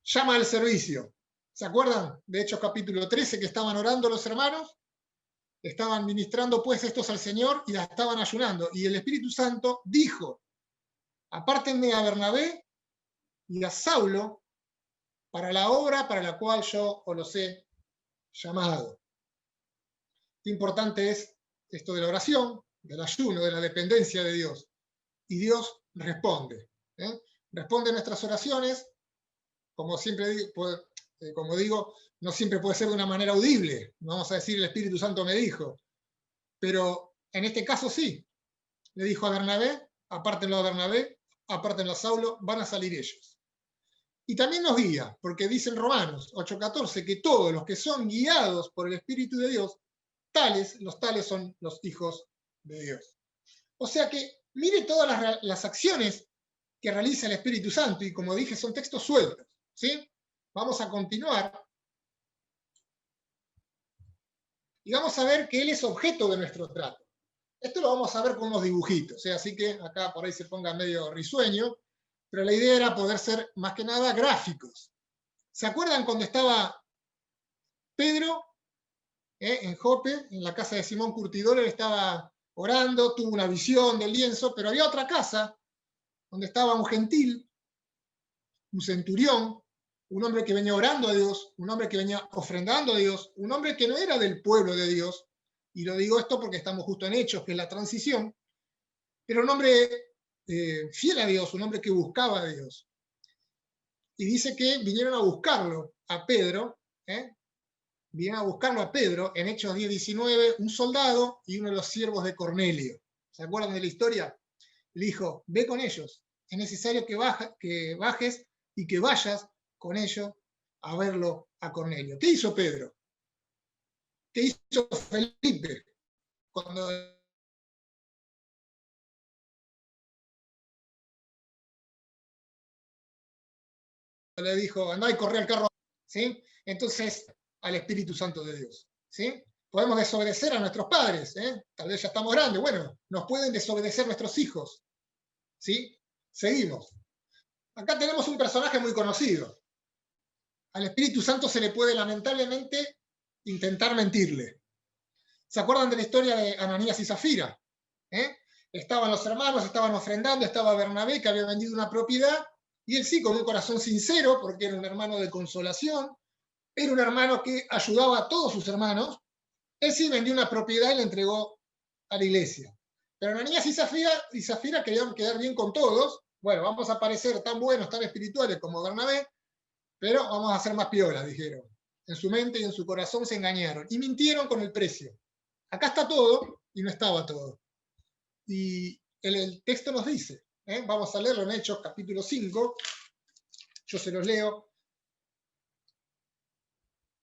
Llama al servicio. ¿Se acuerdan de Hechos capítulo 13 que estaban orando los hermanos? Estaban ministrando pues estos al Señor y la estaban ayunando. Y el Espíritu Santo dijo, apártenme a Bernabé y a Saulo para la obra para la cual yo os los he llamado. Qué importante es esto de la oración, del ayuno, de la dependencia de Dios. Y Dios responde. Responde a nuestras oraciones, como siempre como digo, no siempre puede ser de una manera audible. No vamos a decir el Espíritu Santo me dijo. Pero en este caso sí. Le dijo a Bernabé, apártenlo a Bernabé, apártenlo a Saulo, van a salir ellos. Y también nos guía, porque dice en Romanos 8:14 que todos los que son guiados por el Espíritu de Dios, los tales son los hijos de Dios. O sea que mire todas las acciones que realiza el Espíritu Santo, y como dije, son textos sueltos, ¿sí? Vamos a continuar. Y vamos a ver que Él es objeto de nuestro trato. Esto lo vamos a ver con unos dibujitos, así que acá por ahí se ponga medio risueño, pero la idea era poder ser más que nada gráficos. ¿Se acuerdan cuando estaba Pedro en Jope, en la casa de Simón Curtidor? Él estaba orando, tuvo una visión del lienzo, pero había otra casa donde estaba un gentil, un centurión, un hombre que venía orando a Dios, un hombre que venía ofrendando a Dios, un hombre que no era del pueblo de Dios, y lo digo esto porque estamos justo en Hechos, que es la transición, pero un hombre fiel a Dios, un hombre que buscaba a Dios. Y dice que vinieron a buscarlo a Pedro, vinieron a buscarlo a Pedro en Hechos 10:19, un soldado y uno de los siervos de Cornelio. ¿Se acuerdan de la historia? Le dijo, ve con ellos, es necesario que bajes y que vayas con ellos a verlo a Cornelio. ¿Qué hizo Pedro? ¿Qué hizo Felipe? Cuando le dijo, andá y corre al carro, ¿sí? Entonces, al Espíritu Santo de Dios, ¿sí? Podemos desobedecer a nuestros padres, tal vez ya estamos grandes, bueno, nos pueden desobedecer nuestros hijos, ¿sí? Seguimos. Acá tenemos un personaje muy conocido. Al Espíritu Santo se le puede lamentablemente intentar mentirle. ¿Se acuerdan de la historia de Ananías y Zafira? Estaban los hermanos, estaban ofrendando, estaba Bernabé que había vendido una propiedad, y él sí, con un corazón sincero, porque era un hermano de consolación, era un hermano que ayudaba a todos sus hermanos, él sí vendió una propiedad y la entregó a la iglesia. Pero Ananías y Zafira querían quedar bien con todos. Bueno, vamos a parecer tan buenos, tan espirituales como Bernabé, pero vamos a ser más piolas, dijeron. En su mente y en su corazón se engañaron y mintieron con el precio. Acá está todo y no estaba todo. Y el texto nos dice, vamos a leerlo en Hechos capítulo 5, yo se los leo.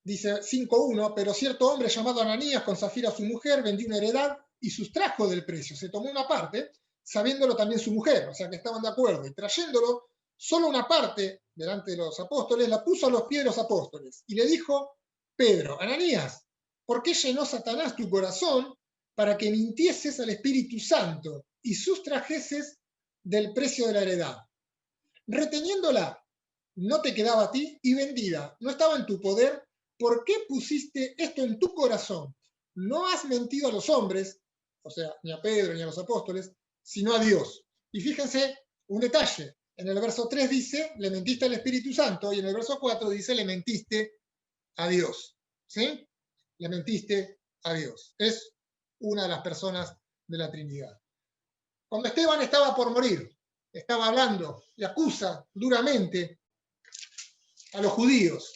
Dice 5:1, pero cierto hombre llamado Ananías con Zafira su mujer vendió una heredad y sustrajo del precio. Se tomó una parte, sabiéndolo también su mujer, o sea que estaban de acuerdo, y trayéndolo solo una parte delante de los apóstoles, la puso a los pies de los apóstoles y le dijo, Pedro, Ananías, ¿por qué llenó Satanás tu corazón para que mintieses al Espíritu Santo y sustrajeses del precio de la heredad? Reteniéndola, no te quedaba a ti, y vendida, no estaba en tu poder. ¿Por qué pusiste esto en tu corazón? No has mentido a los hombres, o sea, ni a Pedro ni a los apóstoles, sino a Dios. Y fíjense un detalle. En el verso 3 dice, le mentiste al Espíritu Santo, y en el verso 4 dice, le mentiste a Dios. ¿Sí? Le mentiste a Dios. Es una de las personas de la Trinidad. Cuando Esteban estaba por morir, estaba hablando y acusa duramente a los judíos,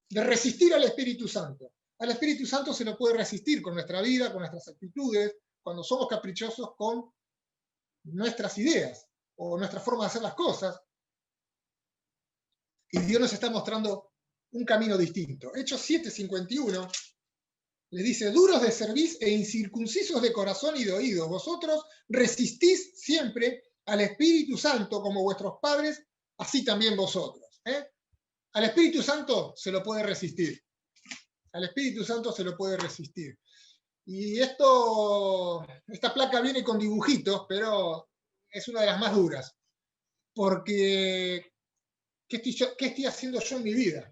de resistir al Espíritu Santo. Al Espíritu Santo se lo puede resistir con nuestra vida, con nuestras actitudes, cuando somos caprichosos con nuestras ideas o nuestra forma de hacer las cosas. Y Dios nos está mostrando un camino distinto. Hechos 7:51 les dice, duros de cerviz e incircuncisos de corazón y de oídos, vosotros resistís siempre al Espíritu Santo como vuestros padres, así también vosotros. Al Espíritu Santo se lo puede resistir. Al Espíritu Santo se lo puede resistir. Y esta placa viene con dibujitos, pero es una de las más duras. Porque, ¿qué estoy haciendo yo en mi vida?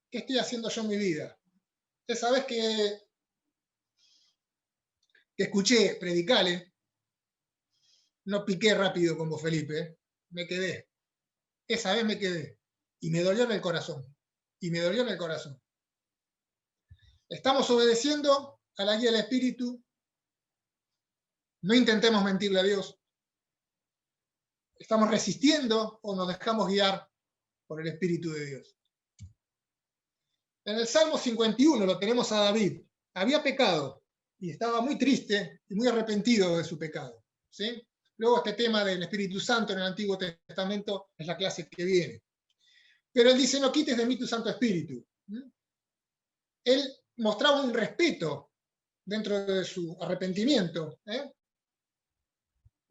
¿Qué estoy haciendo yo en mi vida? Esa vez que escuché predicarles, no piqué rápido como Felipe, me quedé. Esa vez me quedé. Y me dolió en el corazón. Y me dolió en el corazón. Estamos obedeciendo a la guía del Espíritu. No intentemos mentirle a Dios. ¿Estamos resistiendo o nos dejamos guiar por el Espíritu de Dios? En el Salmo 51 lo tenemos a David. Había pecado y estaba muy triste y muy arrepentido de su pecado. ¿Sí? Luego este tema del Espíritu Santo en el Antiguo Testamento es la clase que viene. Pero él dice, no quites de mí tu Santo Espíritu. Él mostraba un respeto dentro de su arrepentimiento.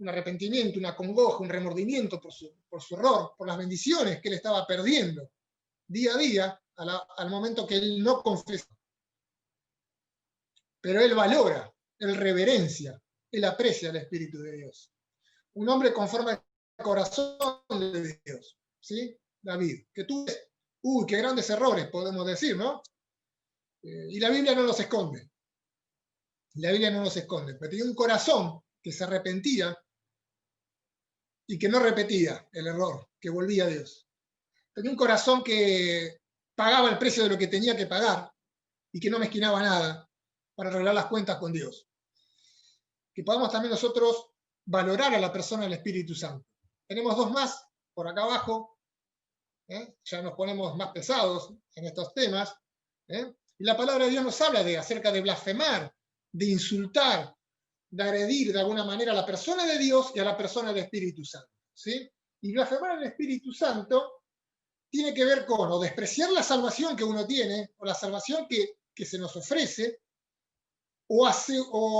Un arrepentimiento, una congoja, un remordimiento por su error, por las bendiciones que él estaba perdiendo día a día al momento que él no confesa. Pero él valora, él reverencia, él aprecia el Espíritu de Dios. Un hombre conforme al corazón de Dios, ¿sí? David, que tuvo, qué grandes errores podemos decir, ¿no? Y la Biblia no los esconde. La Biblia no los esconde, pero tenía un corazón que se arrepentía y que no repetía el error, que volvía a Dios. Tenía un corazón que pagaba el precio de lo que tenía que pagar y que no mezquinaba nada para arreglar las cuentas con Dios. que podamos también nosotros valorar a la persona del Espíritu Santo. Tenemos dos más por acá abajo, ya nos ponemos más pesados en estos temas, y la palabra de Dios nos habla acerca de blasfemar, de insultar, de agredir de alguna manera a la persona de Dios y a la persona del Espíritu Santo, ¿sí? Y blasfemar al Espíritu Santo tiene que ver con o despreciar la salvación que uno tiene, o la salvación que se nos ofrece, o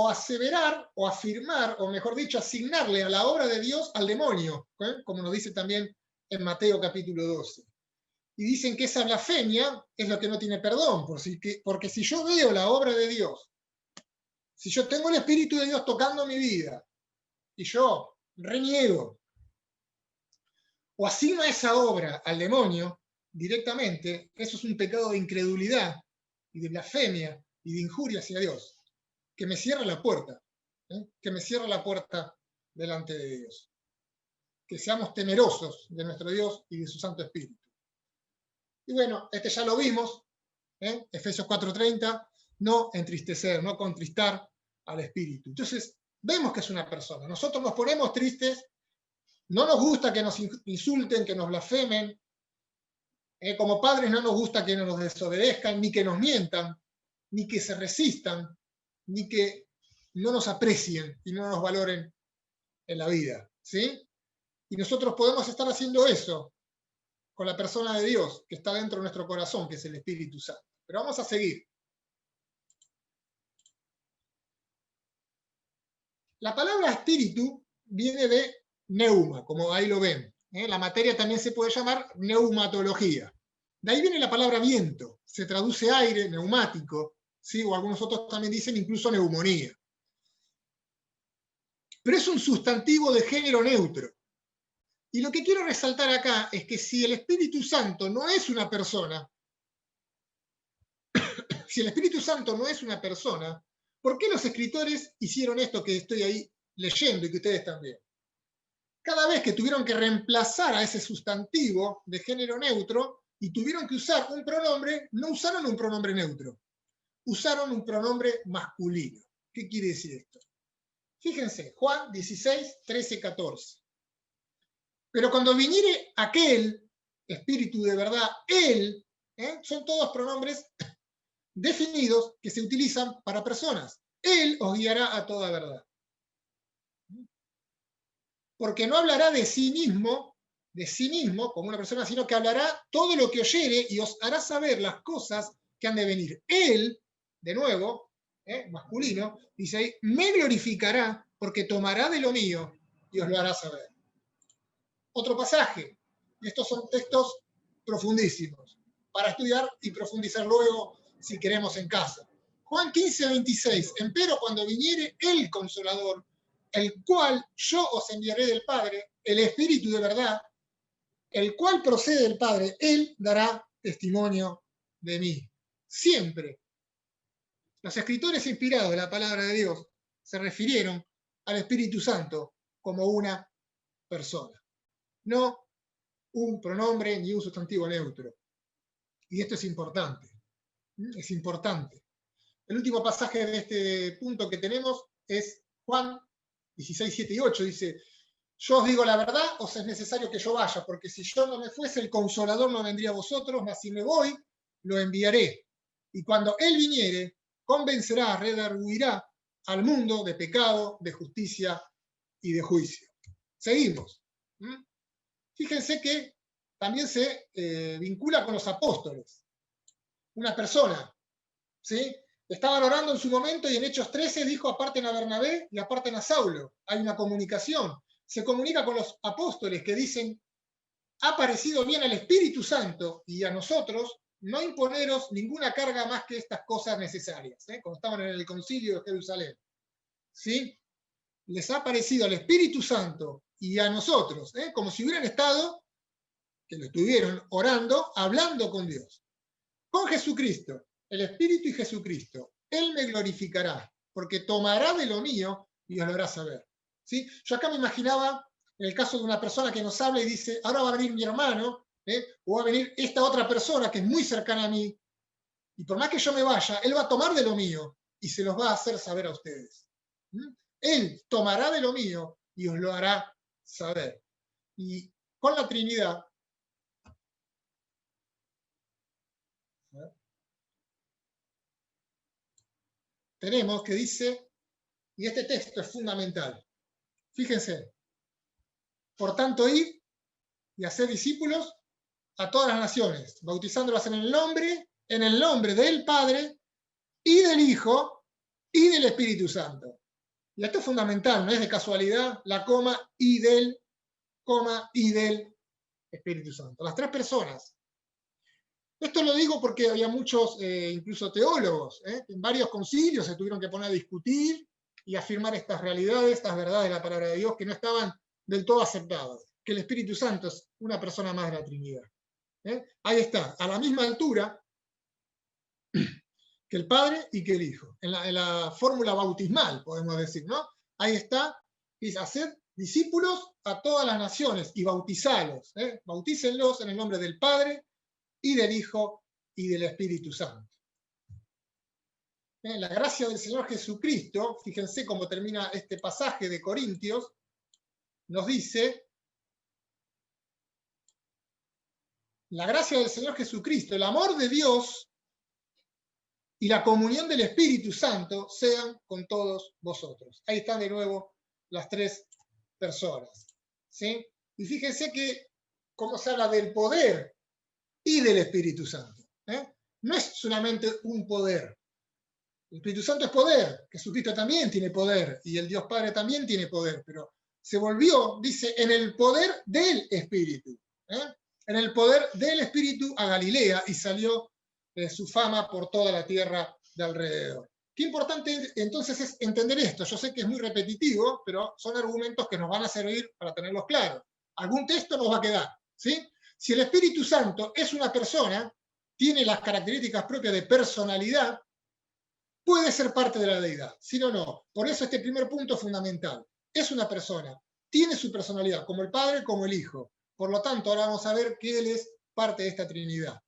aseverar, o afirmar, o mejor dicho, asignarle a la obra de Dios al demonio, como nos dice también en Mateo capítulo 12. Y dicen que esa blasfemia es lo que no tiene perdón, porque si yo veo la obra de Dios, si yo tengo el Espíritu de Dios tocando mi vida, y yo reniego, o asigno esa obra al demonio directamente, eso es un pecado de incredulidad y de blasfemia y de injuria hacia Dios, que me cierra la puerta, que me cierra la puerta delante de Dios. Que seamos temerosos de nuestro Dios y de su Santo Espíritu. Y bueno, ya lo vimos, Efesios 4:30, no entristecer, no contristar al Espíritu. Entonces, vemos que es una persona. Nosotros nos ponemos tristes, no nos gusta que nos insulten, que nos blasfemen. Como padres no nos gusta que nos desobedezcan, ni que nos mientan, ni que se resistan, ni que no nos aprecien y no nos valoren en la vida, ¿sí? Y nosotros podemos estar haciendo eso con la persona de Dios que está dentro de nuestro corazón, que es el Espíritu Santo. Pero vamos a seguir. La palabra espíritu viene de neuma, como ahí lo ven. La materia también se puede llamar neumatología. De ahí viene la palabra viento. Se traduce aire, neumático, ¿sí? O algunos otros también dicen incluso neumonía. Pero es un sustantivo de género neutro. Y lo que quiero resaltar acá es que si el Espíritu Santo no es una persona, si el Espíritu Santo no es una persona, ¿por qué los escritores hicieron esto que estoy ahí leyendo y que ustedes también? Cada vez que tuvieron que reemplazar a ese sustantivo de género neutro y tuvieron que usar un pronombre, no usaron un pronombre neutro, usaron un pronombre masculino. ¿Qué quiere decir esto? Fíjense, Juan 16, 13, 14. Pero cuando viniere aquel Espíritu de verdad, él, son todos pronombres definidos que se utilizan para personas. Él os guiará a toda verdad. Porque no hablará de sí mismo, como una persona, sino que hablará todo lo que oyere y os hará saber las cosas que han de venir. Él, de nuevo, masculino, dice ahí, me glorificará porque tomará de lo mío y os lo hará saber. Otro pasaje, y estos son textos profundísimos, para estudiar y profundizar luego si queremos en casa. Juan 15, 26, empero cuando viniere el Consolador, el cual yo os enviaré del Padre, el Espíritu de verdad, el cual procede del Padre, él dará testimonio de mí. Siempre los escritores inspirados de la palabra de Dios se refirieron al Espíritu Santo como una persona, no un pronombre ni un sustantivo neutro. Y esto es importante. Es importante. El último pasaje de este punto que tenemos es Juan 16, 7 y 8. Dice, yo os digo la verdad, os es necesario que yo vaya, porque si yo no me fuese, el Consolador no vendría a vosotros, mas si me voy, lo enviaré. Y cuando Él viniere, convencerá, redarguirá al mundo de pecado, de justicia y de juicio. Seguimos. Fíjense que también se vincula con los apóstoles. Una persona, ¿sí? Estaban orando en su momento y en Hechos 13 dijo aparten a Bernabé y aparten a Saulo. Hay una comunicación. Se comunica con los apóstoles que dicen, ha parecido bien al Espíritu Santo y a nosotros no imponeros ninguna carga más que estas cosas necesarias, cuando estaban en el concilio de Jerusalén. ¿Sí? Les ha parecido al Espíritu Santo y a nosotros, como si hubieran estado, que lo estuvieron orando, hablando con Dios. Con Jesucristo, el Espíritu y Jesucristo, Él me glorificará, porque tomará de lo mío y os lo hará saber. ¿Sí? Yo acá me imaginaba en el caso de una persona que nos habla y dice, ahora va a venir mi hermano, o va a venir esta otra persona que es muy cercana a mí, y por más que yo me vaya, él va a tomar de lo mío y se los va a hacer saber a ustedes. Él tomará de lo mío y os lo hará saber. Y con la Trinidad, tenemos que dice, y este texto es fundamental, fíjense, por tanto, id y hacer discípulos a todas las naciones, bautizándolas en el nombre del Padre y del Hijo y del Espíritu Santo. Y esto es fundamental, no es de casualidad, la y del Espíritu Santo. Las tres personas. Esto lo digo porque había muchos, incluso teólogos, en varios concilios se tuvieron que poner a discutir y afirmar estas realidades, estas verdades de la palabra de Dios que no estaban del todo aceptadas, que el Espíritu Santo es una persona más de la Trinidad. Ahí está, a la misma altura que el Padre y que el Hijo. En la fórmula bautismal, podemos decir, ¿no? Ahí está, es hacer discípulos a todas las naciones y bautizarlos. Bautícenlos en el nombre del Padre y del Hijo y del Espíritu Santo. La gracia del Señor Jesucristo, fíjense cómo termina este pasaje de Corintios, nos dice, la gracia del Señor Jesucristo, el amor de Dios y la comunión del Espíritu Santo sean con todos vosotros. Ahí están de nuevo las tres personas. ¿Sí? Y fíjense que cómo se habla del poder y del Espíritu Santo. No es solamente un poder. El Espíritu Santo es poder. Jesucristo también tiene poder y el Dios Padre también tiene poder, pero se volvió, dice, en el poder del Espíritu. En el poder del Espíritu a Galilea y salió su fama por toda la tierra de alrededor. Qué importante entonces es entender esto. Yo sé que es muy repetitivo, pero son argumentos que nos van a servir para tenerlos claros. Algún texto nos va a quedar, ¿sí? Si el Espíritu Santo es una persona, tiene las características propias de personalidad, puede ser parte de la deidad. Si no, no. Por eso este primer punto es fundamental. Es una persona, tiene su personalidad, como el Padre, como el Hijo. Por lo tanto, ahora vamos a ver que Él es parte de esta Trinidad.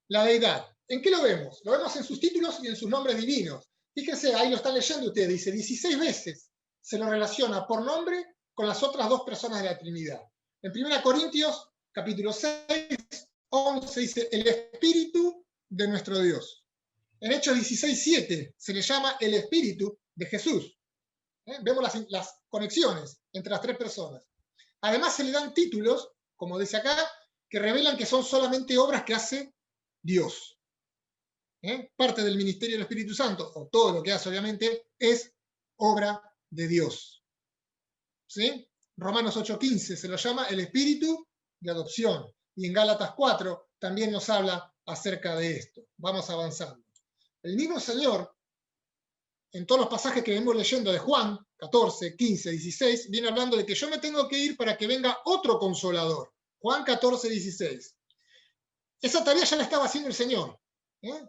La deidad. ¿En qué lo vemos? Lo vemos en sus títulos y en sus nombres divinos. Fíjense, ahí lo están leyendo ustedes, dice 16 veces se lo relaciona por nombre con las otras dos personas de la Trinidad. En 1 Corintios, capítulo 6, 11, dice el Espíritu de nuestro Dios. En Hechos 16, 7 se le llama el Espíritu de Jesús. Vemos las conexiones entre las tres personas. Además se le dan títulos, como dice acá, que revelan que son solamente obras que hace Dios. Parte del ministerio del Espíritu Santo, o todo lo que hace obviamente, es obra de Dios. ¿Sí? Romanos 8:15 se lo llama el Espíritu de adopción. Y en Gálatas 4 también nos habla acerca de esto. Vamos avanzando. El mismo Señor, en todos los pasajes que venimos leyendo de Juan 14, 15, 16, viene hablando de que yo me tengo que ir para que venga otro consolador. Juan 14, 16. Esa tarea ya la estaba haciendo el Señor,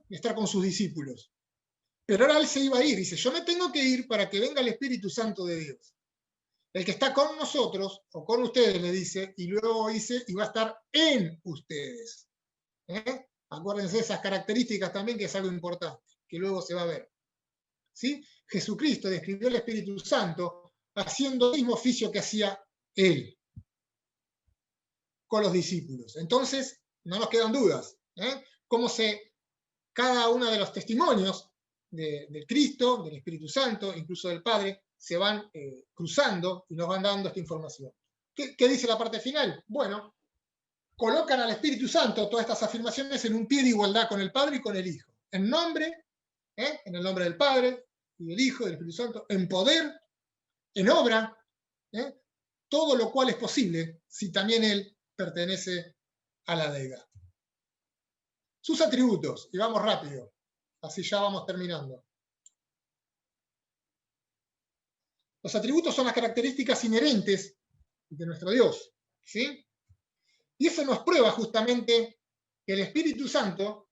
estar con sus discípulos. Pero ahora Él se iba a ir. Dice, yo me tengo que ir para que venga el Espíritu Santo de Dios. El que está con nosotros, o con ustedes, le dice, y luego dice, y va a estar en ustedes. Acuérdense de esas características también, que es algo importante, que luego se va a ver. ¿Sí? Jesucristo describió el Espíritu Santo haciendo el mismo oficio que hacía Él con los discípulos. Entonces, no nos quedan dudas. Cómo cada uno de los testimonios del Cristo, del Espíritu Santo, incluso del Padre, se van cruzando y nos van dando esta información. ¿Qué dice la parte final? Bueno, colocan al Espíritu Santo todas estas afirmaciones en un pie de igualdad con el Padre y con el Hijo. En el nombre del Padre y del Hijo y del Espíritu Santo, en poder, en obra, todo lo cual es posible si también Él pertenece a la deidad. Sus atributos, y vamos rápido, así ya vamos terminando. Los atributos son las características inherentes de nuestro Dios, ¿sí? Y eso nos prueba justamente que el Espíritu Santo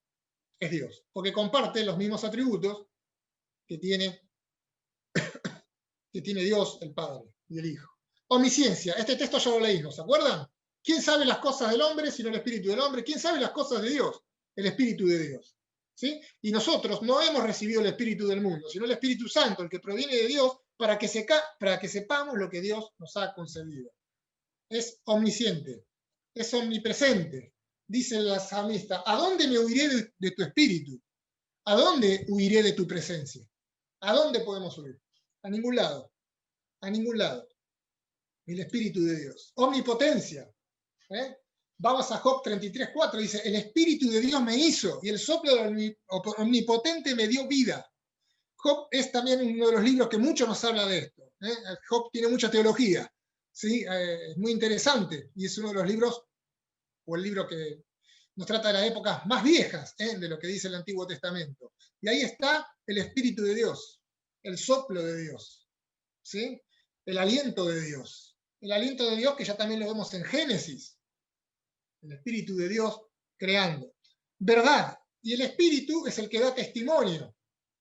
es Dios, porque comparte los mismos atributos que tiene Dios, el Padre y el Hijo. Omnisciencia, este texto ya lo leímos, ¿se acuerdan? ¿Quién sabe las cosas del hombre sino el Espíritu del hombre? ¿Quién sabe las cosas de Dios? El Espíritu de Dios. ¿sí? Y nosotros no hemos recibido el Espíritu del mundo, sino el Espíritu Santo, el que proviene de Dios, para que sepamos lo que Dios nos ha concedido. Es omnisciente, es omnipresente. Dice la salmista, ¿a dónde me huiré de tu espíritu? ¿A dónde huiré de tu presencia? ¿A dónde podemos huir? A ningún lado. A ningún lado. El Espíritu de Dios. Omnipotencia. Vamos a Job 33:4, dice, el Espíritu de Dios me hizo y el soplo del Omnipotente me dio vida. Job es también uno de los libros que mucho nos habla de esto. Job tiene mucha teología, ¿sí? Es muy interesante y es uno de los libros, o el libro que nos trata de las épocas más viejas de lo que dice el Antiguo Testamento. Y ahí está el Espíritu de Dios, el soplo de Dios, ¿sí? El aliento de Dios. El aliento de Dios que ya también lo vemos en Génesis. El Espíritu de Dios creando. Verdad. Y el Espíritu es el que da testimonio,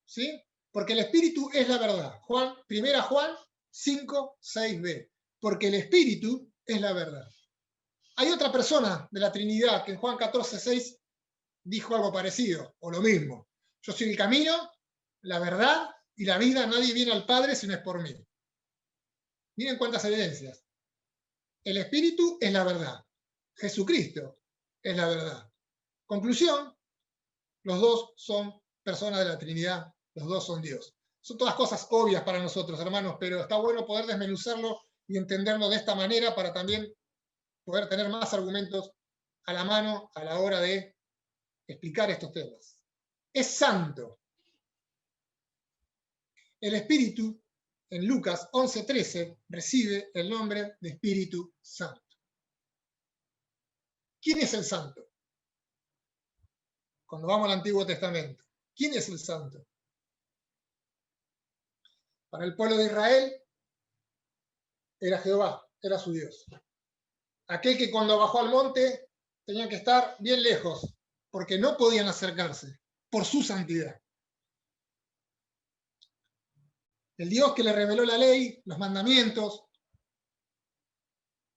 ¿sí? Porque el Espíritu es la verdad. Primera Juan 5:6b. Porque el Espíritu es la verdad. Hay otra persona de la Trinidad que en Juan 14:6 dijo algo parecido, o lo mismo. Yo soy el camino, la verdad y la vida. Nadie viene al Padre si no es por mí. Miren cuántas evidencias. El Espíritu es la verdad. Jesucristo es la verdad. Conclusión, los dos son personas de la Trinidad, los dos son Dios. Son todas cosas obvias para nosotros, hermanos, pero está bueno poder desmenuzarlo y entenderlo de esta manera para también poder tener más argumentos a la mano a la hora de explicar estos temas. Es santo. El Espíritu, en Lucas 11:13, recibe el nombre de Espíritu Santo. ¿Quién es el santo? Cuando vamos al Antiguo Testamento, ¿quién es el santo? Para el pueblo de Israel era Jehová, era su Dios. Aquel que cuando bajó al monte tenían que estar bien lejos, porque no podían acercarse por su santidad. El Dios que le reveló la ley, los mandamientos,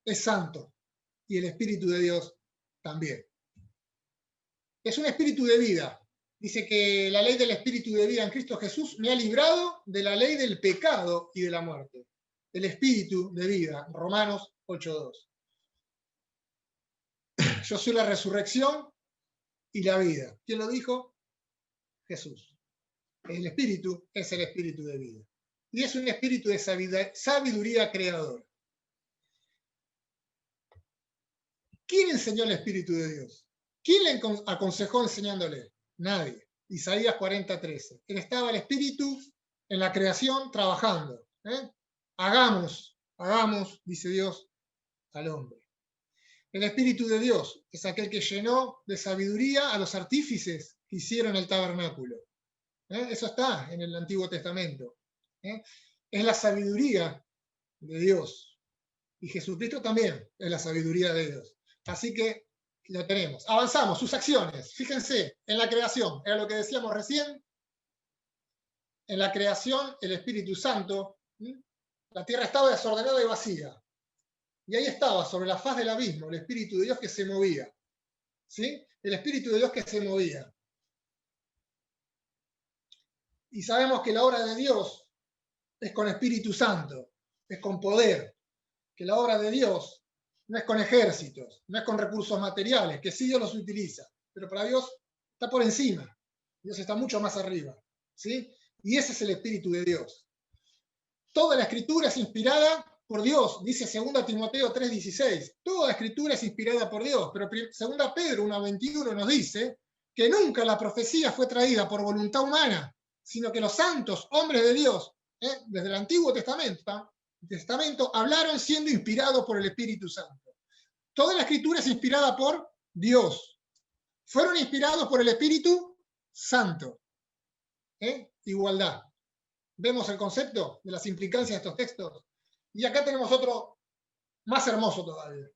es santo. Y el Espíritu de Dios también. Es un espíritu de vida. Dice que la ley del espíritu de vida en Cristo Jesús me ha librado de la ley del pecado y de la muerte. El espíritu de vida, Romanos 8:2. Yo soy la resurrección y la vida. ¿Quién lo dijo? Jesús. El espíritu es el espíritu de vida. Y es un espíritu de sabiduría creadora. ¿Quién enseñó el Espíritu de Dios? ¿Quién le aconsejó enseñándole? Nadie. Isaías 40:13. Él estaba el Espíritu en la creación trabajando. Hagamos, dice Dios al hombre. El Espíritu de Dios es aquel que llenó de sabiduría a los artífices que hicieron el tabernáculo. Eso está en el Antiguo Testamento. Es la sabiduría de Dios. Y Jesucristo también es la sabiduría de Dios. Así que lo tenemos. Avanzamos, sus acciones. Fíjense, en la creación, era lo que decíamos recién. En la creación, el Espíritu Santo, la tierra estaba desordenada y vacía. Y ahí estaba, sobre la faz del abismo, el Espíritu de Dios que se movía. ¿Sí? El Espíritu de Dios que se movía. Y sabemos que la obra de Dios es con Espíritu Santo, es con poder. Que la obra de Dios no es con ejércitos, no es con recursos materiales, que sí Dios los utiliza, pero para Dios está por encima. Dios está mucho más arriba. ¿Sí? Y ese es el Espíritu de Dios. Toda la Escritura es inspirada por Dios, dice 2 Timoteo 3:16. Toda la Escritura es inspirada por Dios, pero 2 Pedro 1:21 nos dice que nunca la profecía fue traída por voluntad humana, sino que los santos, hombres de Dios, desde el Antiguo Testamento, hablaron siendo inspirados por el Espíritu Santo. Toda la Escritura es inspirada por Dios. Fueron inspirados por el Espíritu Santo. Igualdad. ¿Vemos el concepto de las implicancias de estos textos? Y acá tenemos otro más hermoso todavía.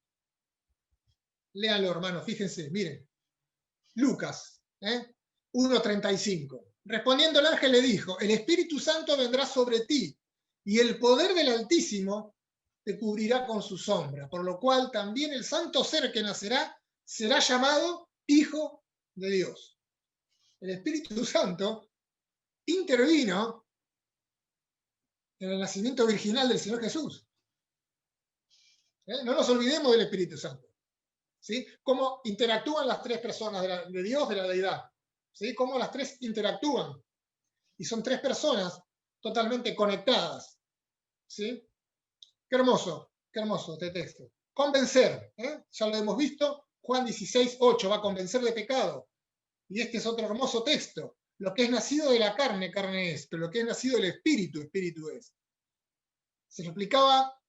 Léanlo, hermanos, fíjense, miren. Lucas 1:35. Respondiendo el ángel le dijo, el Espíritu Santo vendrá sobre ti y el poder del Altísimo te cubrirá con su sombra, por lo cual también el santo ser que nacerá será llamado Hijo de Dios. El Espíritu Santo intervino en el nacimiento virginal del Señor Jesús. No nos olvidemos del Espíritu Santo. ¿Sí? Cómo interactúan las tres personas de Dios, de la deidad. ¿Sí? Cómo las tres interactúan. Y son tres personas totalmente conectadas. ¿Sí? Qué hermoso este texto. Convencer, ya lo hemos visto, Juan 16:8 va a convencer de pecado. Y este es otro hermoso texto. Lo que es nacido de la carne, carne es, pero lo que es nacido del Espíritu, Espíritu es. Se lo explicaba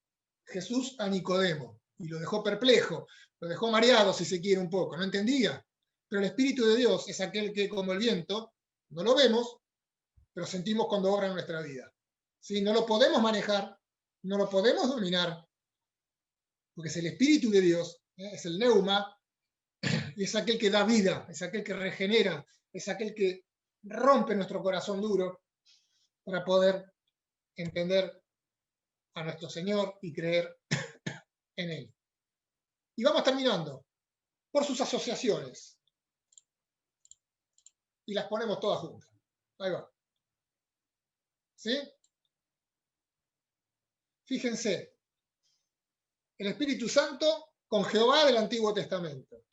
Jesús a Nicodemo y lo dejó perplejo, lo dejó mareado, si se quiere, un poco, no entendía. Pero el Espíritu de Dios es aquel que, como el viento, no lo vemos, pero sentimos cuando obra en nuestra vida. ¿Sí? No lo podemos manejar, no lo podemos dominar, porque es el Espíritu de Dios, es el neuma, y es aquel que da vida, es aquel que regenera, es aquel que rompe nuestro corazón duro para poder entender a nuestro Señor y creer en Él. Y vamos terminando por sus asociaciones. Y las ponemos todas juntas. Ahí va. ¿Sí? Fíjense, el Espíritu Santo con Jehová del Antiguo Testamento.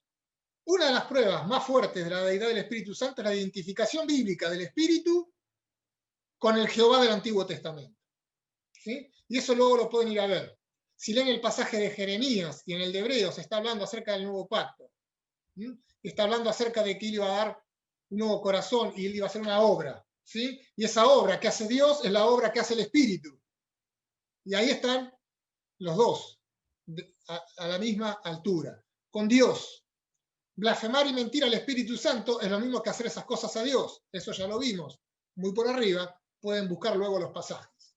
Una de las pruebas más fuertes de la deidad del Espíritu Santo es la identificación bíblica del Espíritu con el Jehová del Antiguo Testamento. ¿Sí? Y eso luego lo pueden ir a ver. Si leen el pasaje de Jeremías y en el de Hebreos está hablando acerca del nuevo pacto. Está hablando acerca de que él iba a dar un nuevo corazón y él iba a hacer una obra. ¿Sí? Y esa obra que hace Dios es la obra que hace el Espíritu. Y ahí están los dos, a la misma altura. Con Dios. Blasfemar y mentir al Espíritu Santo es lo mismo que hacer esas cosas a Dios. Eso ya lo vimos. Muy por arriba. Pueden buscar luego los pasajes.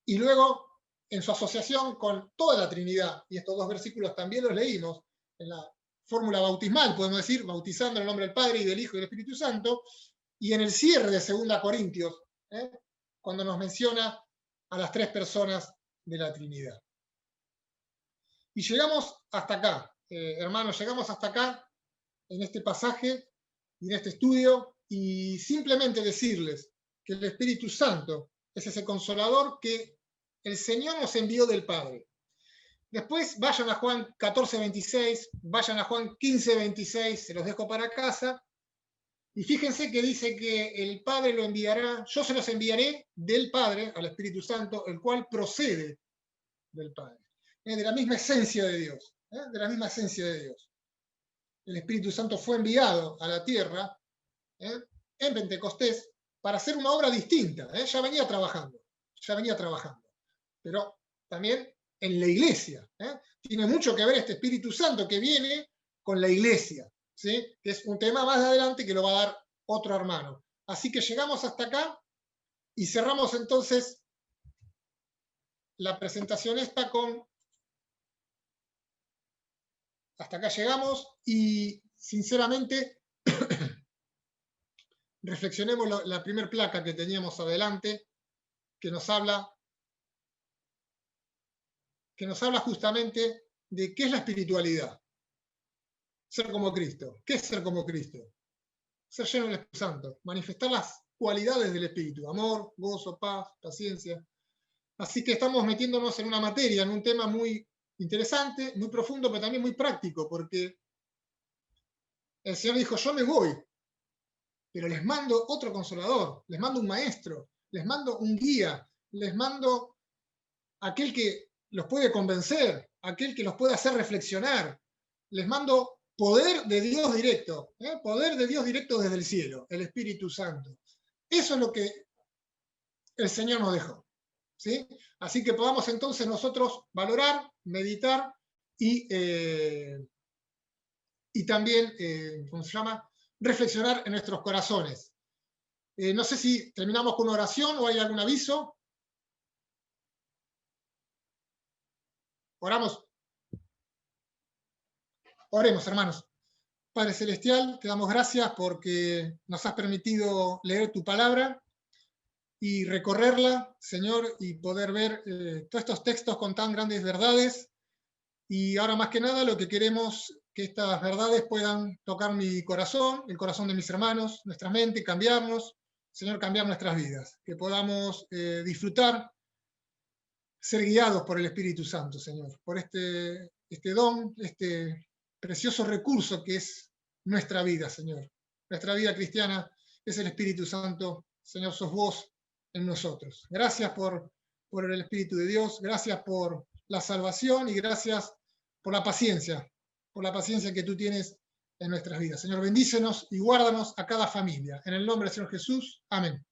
Y luego, en su asociación con toda la Trinidad, y estos dos versículos también los leímos en la fórmula bautismal, podemos decir, bautizando en el nombre del Padre y del Hijo y del Espíritu Santo, y en el cierre de 2 Corintios, cuando nos menciona a las tres personas de la Trinidad. Y llegamos hasta acá, hermanos, llegamos hasta acá en este pasaje y en este estudio, y simplemente decirles que el Espíritu Santo es ese consolador que el Señor nos envió del Padre. Después vayan a Juan 14:26, vayan a Juan 15:26, se los dejo para casa, y fíjense que dice que el Padre lo enviará, yo se los enviaré del Padre al Espíritu Santo, el cual procede del Padre, de la misma esencia de Dios, de la misma esencia de Dios. El Espíritu Santo fue enviado a la tierra en Pentecostés para hacer una obra distinta, ya venía trabajando, pero también en la iglesia. Tiene mucho que ver este Espíritu Santo que viene con la iglesia, ¿sí? Que es un tema más adelante que lo va a dar otro hermano. Así que llegamos hasta acá y cerramos entonces la presentación esta con... Hasta acá llegamos y sinceramente reflexionemos la primera placa que teníamos adelante, que nos habla justamente de qué es la espiritualidad. Ser como Cristo. ¿Qué es ser como Cristo? Ser lleno del Espíritu Santo. Manifestar las cualidades del Espíritu. Amor, gozo, paz, paciencia. Así que estamos metiéndonos en una materia, en un tema muy interesante, muy profundo, pero también muy práctico, porque el Señor dijo, yo me voy, pero les mando otro consolador, les mando un maestro, les mando un guía, les mando aquel que los puede convencer, aquel que los puede hacer reflexionar. Les mando poder de Dios directo, poder de Dios directo desde el cielo, el Espíritu Santo. Eso es lo que el Señor nos dejó. ¿Sí? Así que podamos entonces nosotros valorar, meditar y también, ¿cómo se llama?, reflexionar en nuestros corazones. No sé si terminamos con una oración o hay algún aviso. Oramos. Oremos, hermanos. Padre Celestial, te damos gracias porque nos has permitido leer tu palabra y recorrerla, Señor, y poder ver todos estos textos con tan grandes verdades. Y ahora más que nada lo que queremos que estas verdades puedan tocar mi corazón, el corazón de mis hermanos, nuestra mente, cambiarnos, Señor, cambiar nuestras vidas, que podamos disfrutar, ser guiados por el Espíritu Santo, Señor, por este don, este precioso recurso que es nuestra vida, Señor. Nuestra vida cristiana es el Espíritu Santo, Señor, sos vos en nosotros. Gracias por el Espíritu de Dios, gracias por la salvación y gracias por la paciencia que tú tienes en nuestras vidas. Señor, bendícenos y guárdanos a cada familia. En el nombre del Señor Jesús, amén.